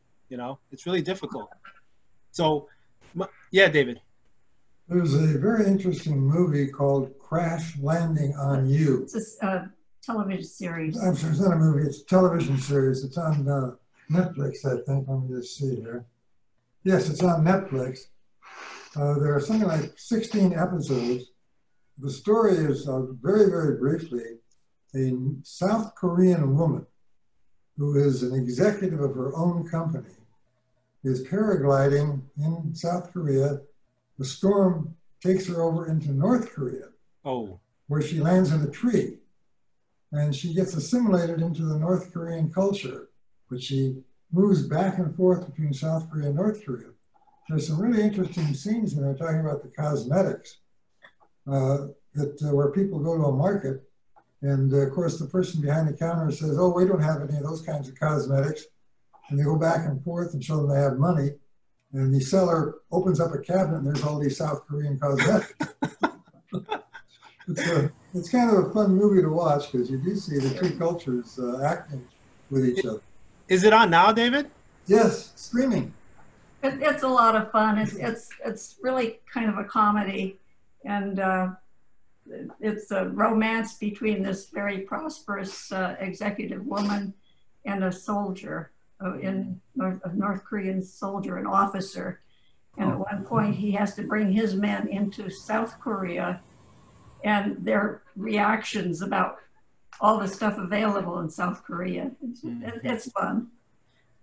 It's really difficult. So, yeah, David. There's a very interesting movie called Crash Landing on You. It's a television series. I'm sorry, it's not a movie, it's a television series. It's on Netflix, I think. Let me just see here. Yes, it's on Netflix. There are something like 16 episodes. The story is very, very briefly, a South Korean woman who is an executive of her own company is paragliding in South Korea. The storm takes her over into North Korea, where she lands in a tree. And she gets assimilated into the North Korean culture, but she moves back and forth between South Korea and North Korea. There's some really interesting scenes in there talking about the cosmetics, where people go to a market, and of course the person behind the counter says, "Oh, we don't have any of those kinds of cosmetics." And they go back and forth and show them they have money. And the seller opens up a cabinet and there's all these South Korean cosmetics. It's kind of a fun movie to watch because you do see the two cultures acting with each other. Is it on now, David? Yes, streaming. It's a lot of fun. It's really kind of a comedy, and it's a romance between this very prosperous executive woman and a soldier, a North Korean soldier, an officer. And at one point, he has to bring his men into South Korea, and their reactions about all the stuff available in South Korea. It's fun.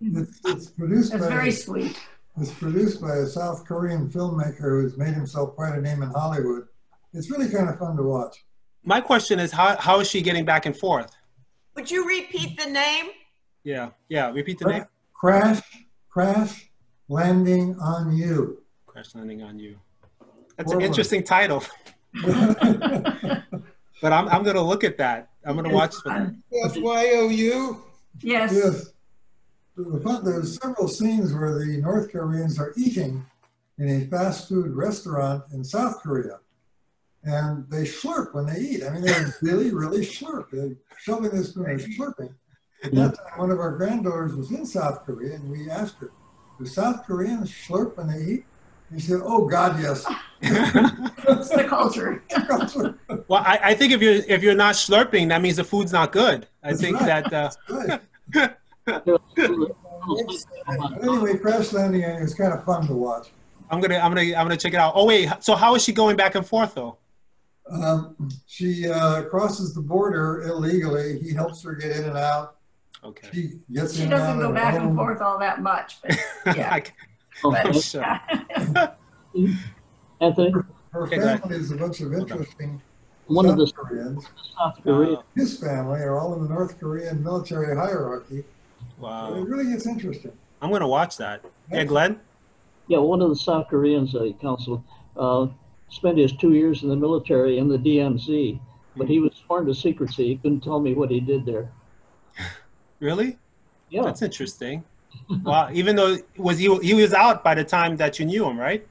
It's produced. It's very sweet. It's produced by a South Korean filmmaker who's made himself quite a name in Hollywood. It's really kind of fun to watch. My question is, how is she getting back and forth? Would you repeat the name? Yeah, repeat the name. Crash Landing on You. Crash Landing on You. That's an interesting title. But I'm going to look at that. I'm going to watch for that. FYOU? Yes. Yes. There's several scenes where the North Koreans are eating in a fast food restaurant in South Korea. And they slurp when they eat. I mean, they really, really slurp. They're shoving this spoon and slurping. At that time, one of our granddaughters was in South Korea, and we asked her, do South Koreans slurp when they eat? And she said, oh, God, yes. It's the culture. Well, I think if you're not slurping, that means the food's not good. I think that. Anyway, Crash Landing on You is kind of fun to watch. I'm gonna check it out. Oh wait, so how is she going back and forth though? She crosses the border illegally. He helps her get in and out. Okay. She gets She in doesn't and out go back and forth all that much, but yeah. Anthony? Her family is a bunch of interesting South Koreans. South Korea. His family are all in the North Korean military hierarchy. Wow. So it really gets interesting. I'm gonna watch that. Yeah, Glenn? Yeah, one of the South Koreans I counsel spent his 2 years in the military in the DMZ, but he was sworn to secrecy. He couldn't tell me what he did there. Really? Yeah. That's interesting. Wow. Even though he was out by the time that you knew him, right?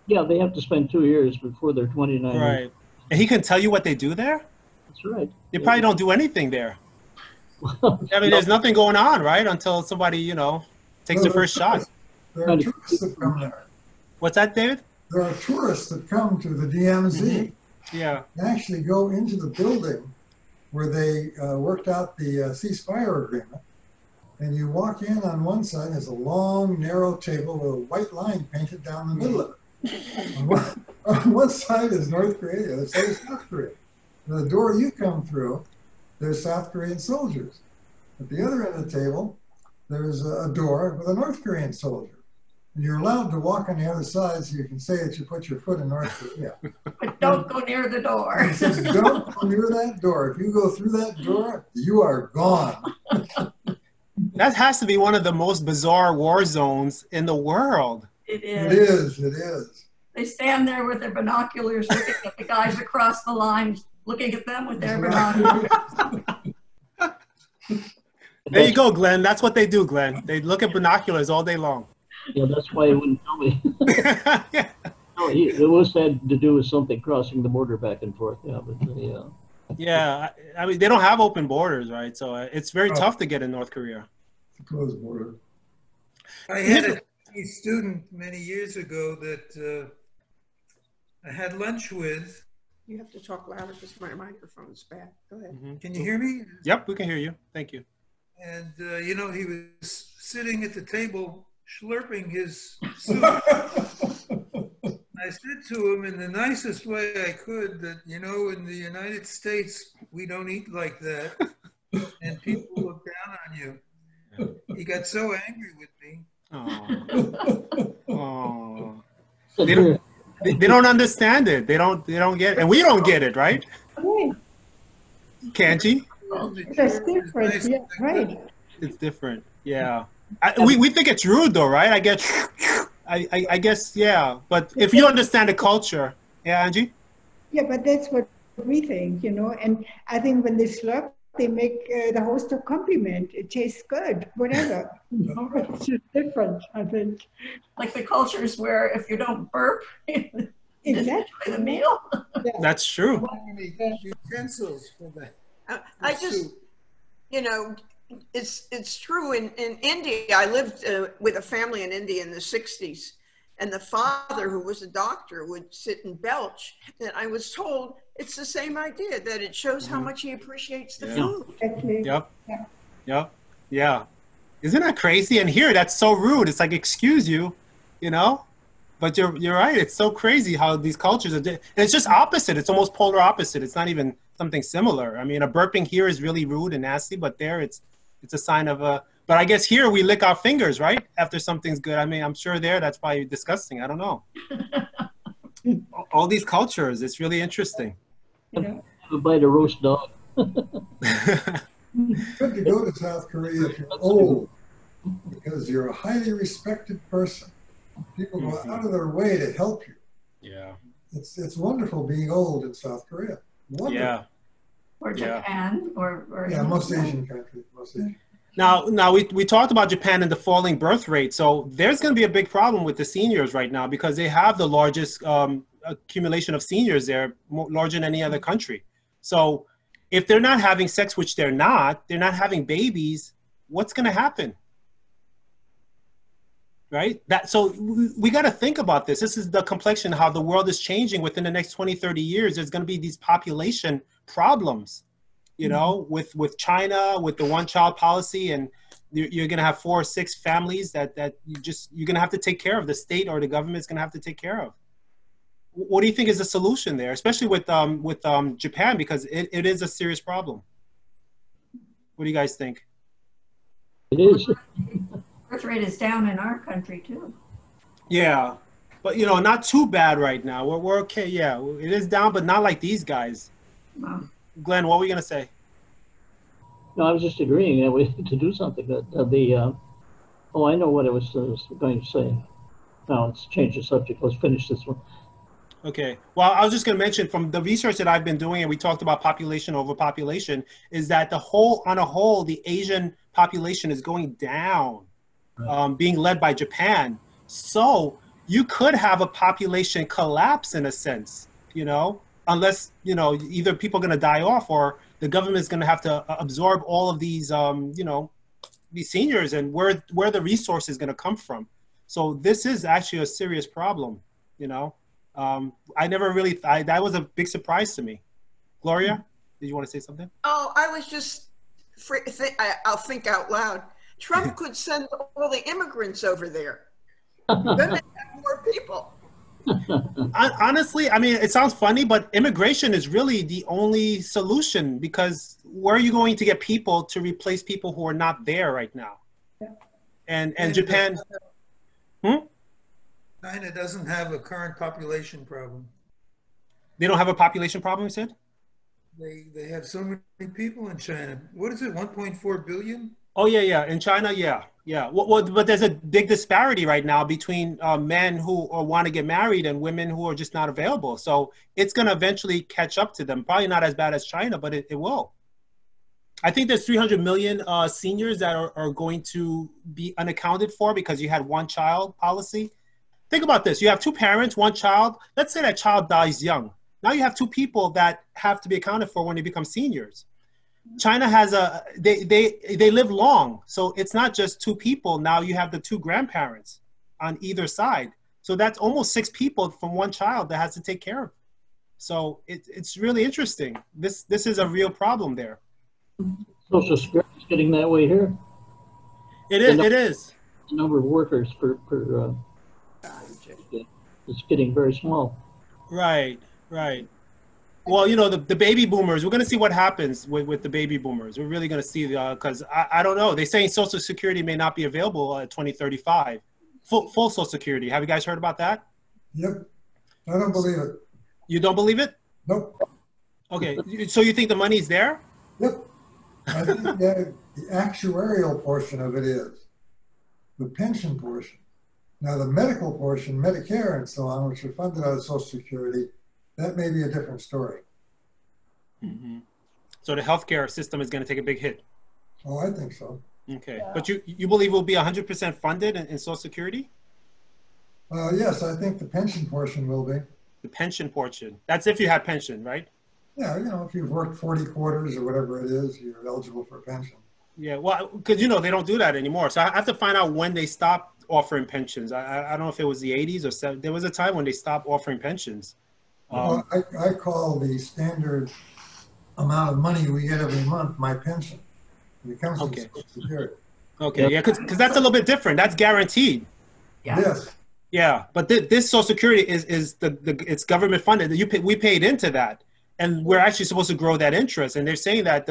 Yeah, they have to spend 2 years before they're 29. Right. And he can tell you what they do there? That's right. They probably don't do anything there. I mean, there's nothing going on, right? Until somebody, takes their first shot. There are tourists that come there. What's that, David? There are tourists that come to the DMZ. Yeah. And actually go into the building where they worked out the ceasefire agreement. And you walk in on one side, there's a long, narrow table with a white line painted down the middle of it. On one side is North Korea, the other side is South Korea. The door you come through, there's South Korean soldiers. At the other end of the table, there's a door with a North Korean soldier. And you're allowed to walk on the other side so you can say that you put your foot in North Korea. But don't go near the door. He says, don't go near that door. If you go through that door, you are gone. That has to be one of the most bizarre war zones in the world. It is. It is. They stand there with their binoculars looking at the guys across the line, looking at them with their binoculars. There you go, Glenn. That's what they do, Glenn. They look at binoculars all day long. Yeah, that's why he wouldn't tell me. No, it was had to do with something crossing the border back and forth. Yeah, but yeah. Yeah, I mean, they don't have open borders, right? So it's very tough to get in North Korea. It's a closed border. I had a Chinese student many years ago that I had lunch with. You have to talk louder because my microphone's bad. Go ahead. Can you hear me? Yep, we can hear you. Thank you. And, he was sitting at the table slurping his soup. I said to him in the nicest way I could that, in the United States, we don't eat like that. And people look down on you. He got so angry with me. Oh. They don't understand it. They don't get it. And we don't get it, right? Kanji? That's different. Yeah, right. It's different. Yeah. We think it's rude though, right? I guess, yeah. But if you understand the culture, yeah, Angie? Yeah, but that's what we think, and I think when they slurp, they make the host a compliment. It tastes good, whatever. It's just different, I think. Like the cultures where if you don't burp, exactly the meal. Yeah. That's true. Utensils for that. I just, it's true in India. I lived with a family in India in the 60s, and the father, who was a doctor, would sit and belch. And I was told it's the same idea, that it shows how much he appreciates the food. Yep. Yep. Yeah. Isn't that crazy? And here, that's so rude. It's like, excuse you, you know? But you're right. It's so crazy how these cultures are. And it's just opposite. It's almost polar opposite. It's not even something similar. I mean, a burping here is really rude and nasty, but there it's a sign of a. But I guess here we lick our fingers, right? After something's good. I mean, I'm sure there that's probably disgusting. I don't know. All these cultures. It's really interesting. Have a bite of roast dog. It's good to go to South Korea if you're old, because you're a highly respected person. People go out of their way to help you. Yeah. It's wonderful being old in South Korea. Wonderful. Yeah. Or Japan, or yeah, most Asian countries. Most Asian. Now we talked about Japan and the falling birth rate. So there's going to be a big problem with the seniors right now because they have the largest accumulation of seniors there, larger than any other country. So if they're not having sex, which they're not having babies, what's going to happen? Right? So we got to think about this. This is the complexion, how the world is changing within the next 20, 30 years. There's going to be these population problems, you know, with China, with the one-child policy, and you're going to have 4 or 6 families that you're going to have to take care of. The state or the government's going to have to take care of. What do you think is the solution there, especially with Japan, because it is a serious problem? What do you guys think? It is. Birth rate is down in our country too. Yeah, but you know, not too bad right now. We're okay. Yeah, it is down, but not like these guys. Wow. Glenn, what were you gonna say? No, I was just agreeing that we need to do something. That oh, I know what I was going to say. Now let's change the subject. Let's finish this one. Okay. Well, I was just going to mention from the research that I've been doing, and we talked about population overpopulation, is that on a whole, the Asian population is going down, being led by Japan. So you could have a population collapse in a sense, you know, unless, you know, either people are going to die off or the government is going to have to absorb all of these, you know, these seniors, and where the resource is going to come from. So this is actually a serious problem, you know. I never really, that was a big surprise to me. Gloria, did you want to say something? Oh, I was just, I'll think out loud. Trump could send all the immigrants over there. Then they have more people. Honestly, I mean, it sounds funny, but immigration is really the only solution, because where are you going to get people to replace people who are not there right now? Yeah. And Japan. China doesn't have a current population problem. They don't have a population problem, you said? They have so many people in China. What is it, 1.4 billion? Oh, yeah. In China, yeah. Well, but there's a big disparity right now between men who want to get married and women who are just not available. So it's going to eventually catch up to them. Probably not as bad as China, but it will. I think there's 300 million seniors that are going to be unaccounted for because you had one-child policy. Think about this. You have 2 parents, 1 child. Let's say that child dies young. Now you have 2 people that have to be accounted for when they become seniors. China has they live long. So it's not just 2 people. Now you have the 2 grandparents on either side. So that's almost 6 people from 1 child that has to take care of. So it's really interesting. This is a real problem there. Social Security is getting that way here. It is. The number of workers per it's getting very small. Right. Well, you know, the baby boomers, we're going to see what happens with the baby boomers. We're really going to see, because I don't know. They're saying Social Security may not be available at 2035. Full Social Security. Have you guys heard about that? Yep. I don't believe it. You don't believe it? Nope. Okay. So you think the money's there? Yep. I think the actuarial portion of it is. The pension portion. Now, the medical portion, Medicare and so on, which are funded out of Social Security, that may be a different story. Mm-hmm. So the healthcare system is going to take a big hit. Oh, I think so. Okay. Yeah. But you believe it will be 100% funded in Social Security? Yes, I think the pension portion will be. The pension portion. That's if you had pension, right? Yeah, you know, if you've worked 40 quarters or whatever it is, you're eligible for a pension. Yeah, well, because they don't do that anymore. So I have to find out when they stopped offering pensions. I don't know if it was the 80s or 70s. There was a time when they stopped offering pensions. Well, I call the standard amount of money we get every month my pension. When it comes to Social Security. Okay, yeah, because that's a little bit different. That's guaranteed. Yes. Yeah, but this Social Security is it's government funded. We paid into that, and we're actually supposed to grow that interest. And they're saying that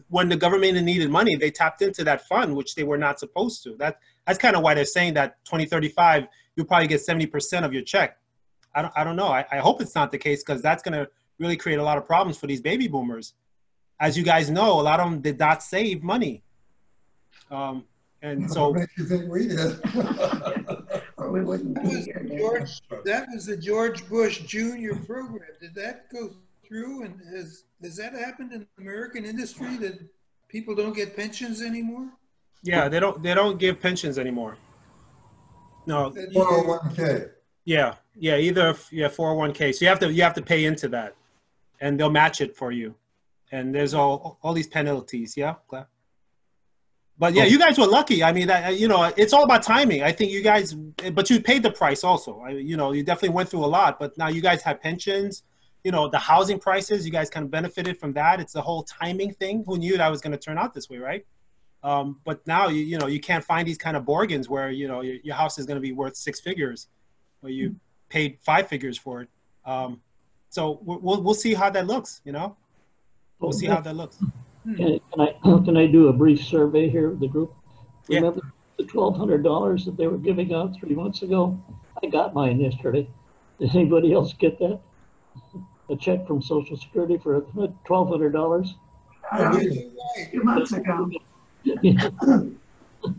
when the government needed money, they tapped into that fund, which they were not supposed to. That's kind of why they're saying that 2035 you'll probably get 70% of your check. I don't know. I hope it's not the case, because that's going to really create a lot of problems for these baby boomers. As you guys know, a lot of them did not save money. And so what makes you think we did? Or we wouldn't be here. That was the George Bush Jr. program. Did that go through? And has that happened in American industry, that people don't get pensions anymore? Yeah, they don't give pensions anymore. No. 401k. Yeah, either 401k. So you have to pay into that, and they'll match it for you. And there's all these penalties. Yeah. But yeah, you guys were lucky. I mean, it's all about timing. I think you guys, but you paid the price also. You definitely went through a lot, but now you guys have pensions. The housing prices, you guys kind of benefited from that. It's the whole timing thing. Who knew that was going to turn out this way, right? But now, you can't find these kind of bargains where, your house is going to be worth 6 figures, where you paid 5 figures for it. So we'll see how that looks, We'll see how that looks. Can I do a brief survey here of the group? Yeah. Remember the $1,200 that they were giving out 3 months ago? I got mine yesterday. Did anybody else get that? A check from Social Security for $1,200? 2 months ago.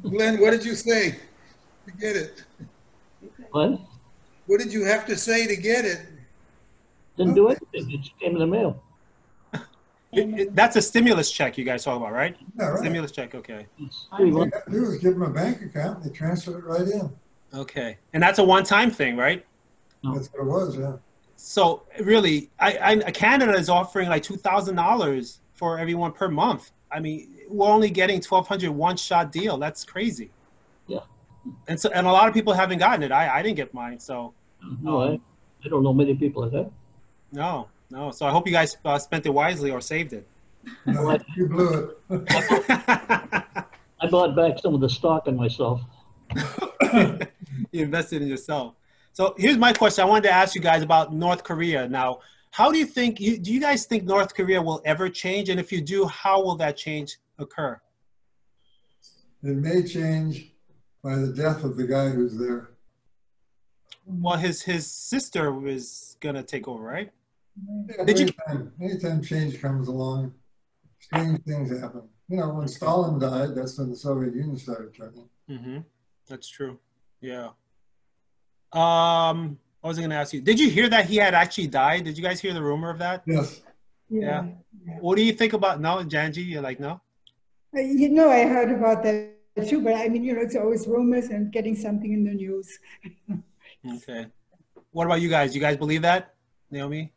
Glenn, what did you say to get it? What? What did you have to say to get it? Didn't do anything. It just came in the mail. That's a stimulus check you guys talk about, right? Yeah, right. Stimulus check, okay. All you have to do is give them a bank account, and they transfer it right in. Okay, and that's a one-time thing, right? That's what it was, yeah. So really, Canada is offering like $2,000 for everyone per month. I mean, we're only getting $1,200 one-shot deal. That's crazy. Yeah. And a lot of people haven't gotten it. I didn't get mine, so. No, I don't know many people that have. No. So I hope you guys spent it wisely or saved it. No, you blew it. I bought back some of the stock in myself. You invested in yourself. So here's my question. I wanted to ask you guys about North Korea. Now, how do you think, do you guys think North Korea will ever change? And if you do, how will that change occur? It may change by the death of the guy who's there. Well, his sister was going to take over, right? Yeah, anytime change comes along, strange things happen. When Stalin died, that's when the Soviet Union started turning. Mm-hmm. That's true. Yeah. What was I going to ask you? Did you hear that he had actually died? Did you guys hear the rumor of that? Yes. Yeah. What do you think about, no, Janji, you're like, no? I heard about that too, but I mean, it's always rumors and getting something in the news. Okay. What about you guys? You guys believe that, Naomi?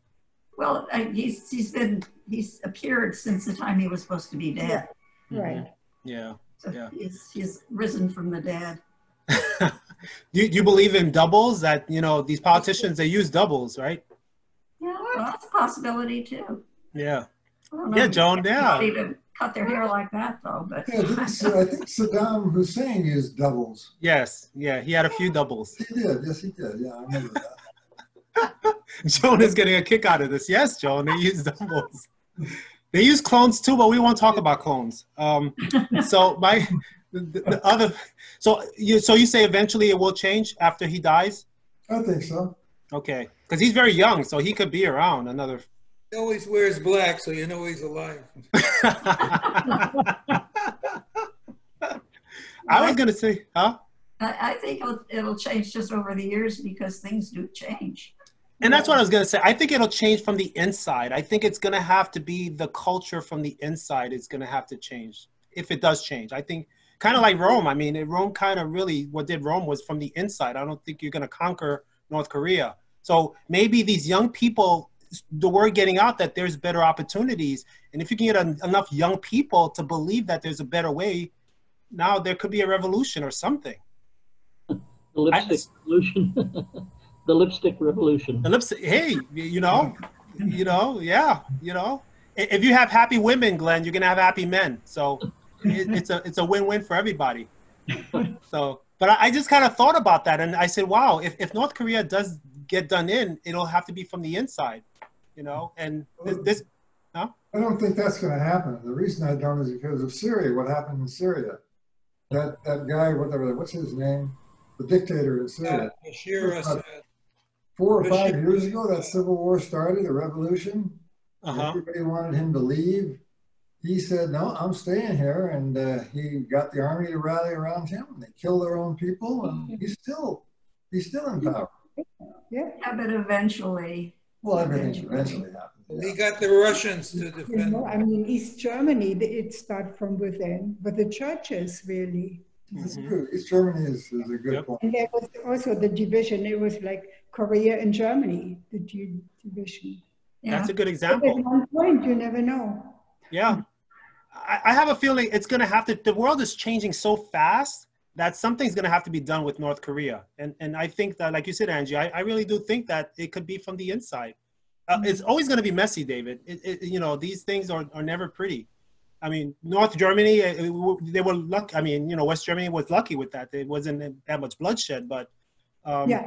Well, he's appeared since the time he was supposed to be dead. Yeah. Right. Yeah. So he's risen from the dead. Do you believe in doubles? That these politicians, they use doubles, right? Yeah, well, that's a possibility too. Yeah. Yeah, Joan. Yeah. Even cut their hair like that though, but yeah, I think Saddam Hussein used doubles. Yes. Yeah, he had a few doubles. He did. Yes, he did. Yeah, I remember that. Joan is getting a kick out of this. Yes, Joan, they use doubles. They use clones too, but we won't talk about clones. So you say eventually it will change after he dies? I think so. Okay, because he's very young, so he could be around another. He always wears black, so you know he's alive. I was gonna say, huh? I think it'll change just over the years because things do change. And that's what I was going to say. I think it'll change from the inside. I think it's going to have to be the culture from the inside is going to have to change, if it does change. I think kind of like Rome. I mean, Rome kind of really, what did Rome was from the inside. I don't think you're going to conquer North Korea. So maybe these young people, the word getting out that there's better opportunities, And if you can get enough young people to believe that there's a better way, now there could be a revolution or something. The lipstick revolution. The lipstick revolution. The lipstick. Hey, yeah. If you have happy women, Glenn, you're gonna have happy men. So it's a win-win for everybody. So, but I just kind of thought about that, and I said, wow, if North Korea does get done in, it'll have to be from the inside, And this. No? I don't think that's going to happen. The reason I don't is because of Syria. What happened in Syria? That guy, what's his name? The dictator in Syria. Bashir Assad. 4 or 5 years ago, that civil war started, the revolution. Everybody wanted him to leave. He said, no, I'm staying here. And he got the army to rally around him. And they killed their own people. And he's still in power. Yeah, but eventually. Well, everything eventually happens. He got the Russians to defend. I mean, East Germany, it started from within, but the churches really. That's true. East Germany is a good point. And there was also the division. It was like Korea and Germany, the division. Yeah. That's a good example. But at one point, you never know. Yeah. I have a feeling it's going to have to, the world is changing so fast that something's going to have to be done with North Korea. And I think that, like you said, Angie, I really do think that it could be from the inside. It's always going to be messy, David. These things are never pretty. I mean, North Germany, they were lucky. I mean, West Germany was lucky with that. There wasn't that much bloodshed, but yeah.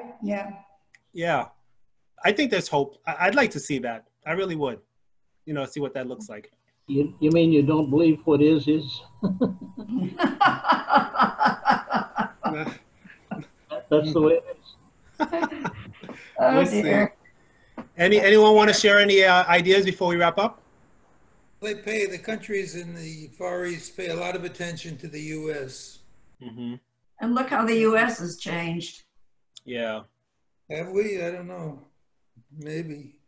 I think there's hope. I'd like to see that. I really would. See what that looks like. You mean you don't believe what is? That's the way it is. We'll see. Anyone want to share any ideas before we wrap up? The countries in the Far East pay a lot of attention to the U.S. Mm-hmm. And look how the U.S. has changed. Yeah. Have we? I don't know. Maybe.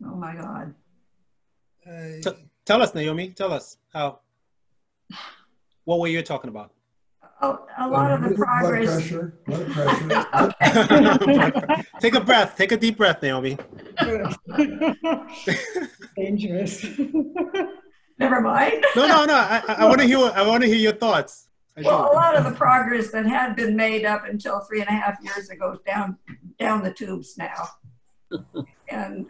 Oh my God. Tell us, Naomi. Tell us how. What were you talking about? Oh, a lot of the progress. Blood pressure. Take a breath. Take a deep breath, Naomi. Dangerous. Never mind. No. I want to hear. I want to hear your thoughts. Well, a lot of the progress that had been made up until 3.5 years ago is down the tubes now, and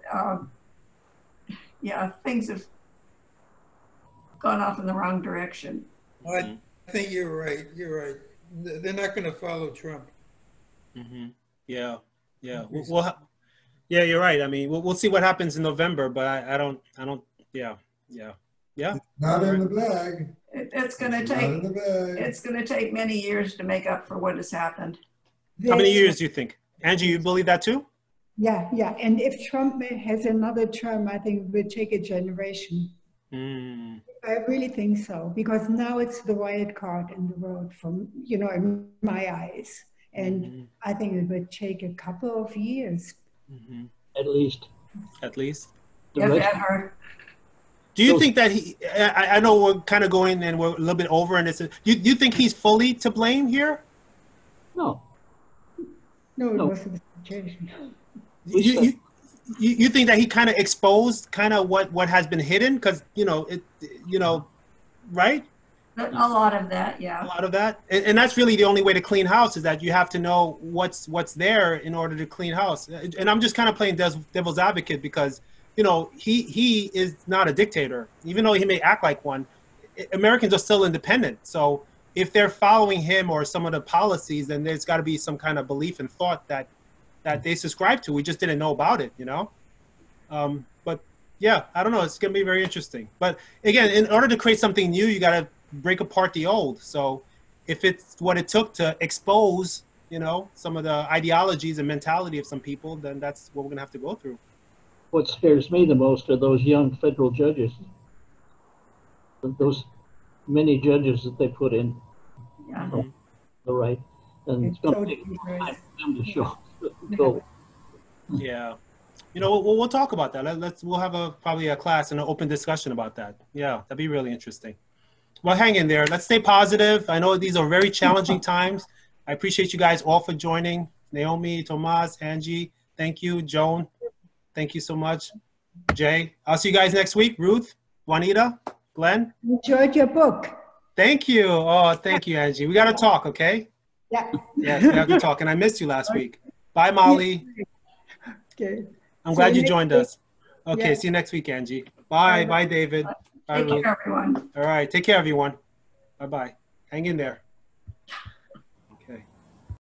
things have gone off in the wrong direction. I think you're right. You're right. They're not going to follow Trump. Mm-hmm. Yeah. Yeah, you're right. I mean, we'll see what happens in November, but I don't. Yeah. Not in the bag. It's going to take. It's going to take many years to make up for what has happened. How many years do you think, Angie? You believe that too? Yeah. And if Trump has another term, I think it will take a generation. I really think so, because now it's the wild card in the world from, in my eyes. And I think it would take a couple of years. At least. Do you think that I know we're kind of going and we're a little bit over, and do you think he's fully to blame here? No. No, it wasn't the situation. You think that he kind of exposed what has been hidden? Because, right? A lot of that, yeah. A lot of that. And that's really the only way to clean house, is that you have to know what's there in order to clean house. And I'm just kind of playing devil's advocate because, he is not a dictator. Even though he may act like one, Americans are still independent. So if they're following him or some of the policies, then there's got to be some kind of belief and thought that they subscribe to. We just didn't know about it, But yeah, I don't know. It's going to be very interesting. But again, in order to create something new, you got to break apart the old. So if it's what it took to expose, some of the ideologies and mentality of some people, then that's what we're going to have to go through. What scares me the most are those young federal judges. Those many judges that they put in. Yeah. The right. And it's going to take time for them to show. Yeah, we'll talk about that. We'll have probably a class and an open discussion about that. Yeah, that'd be really interesting. Well, hang in there. Let's stay positive. I know these are very challenging times. I appreciate you guys all for joining. Naomi, Tomas, Angie, thank you. Joan, thank you so much. Jay, I'll see you guys next week. Ruth, Juanita, Glenn. Enjoyed your book. Thank you. Oh, thank you, Angie. We got to talk, okay? Yeah. Yes, we have to talk. And I missed you last week. Bye, Molly. Okay. I'm glad you next joined week. us. Okay, Yeah. see you next week, Angie. Bye. Bye, David. Bye, Take Ruth. care, everyone. All right. Take care, everyone. Bye-bye. Hang in there.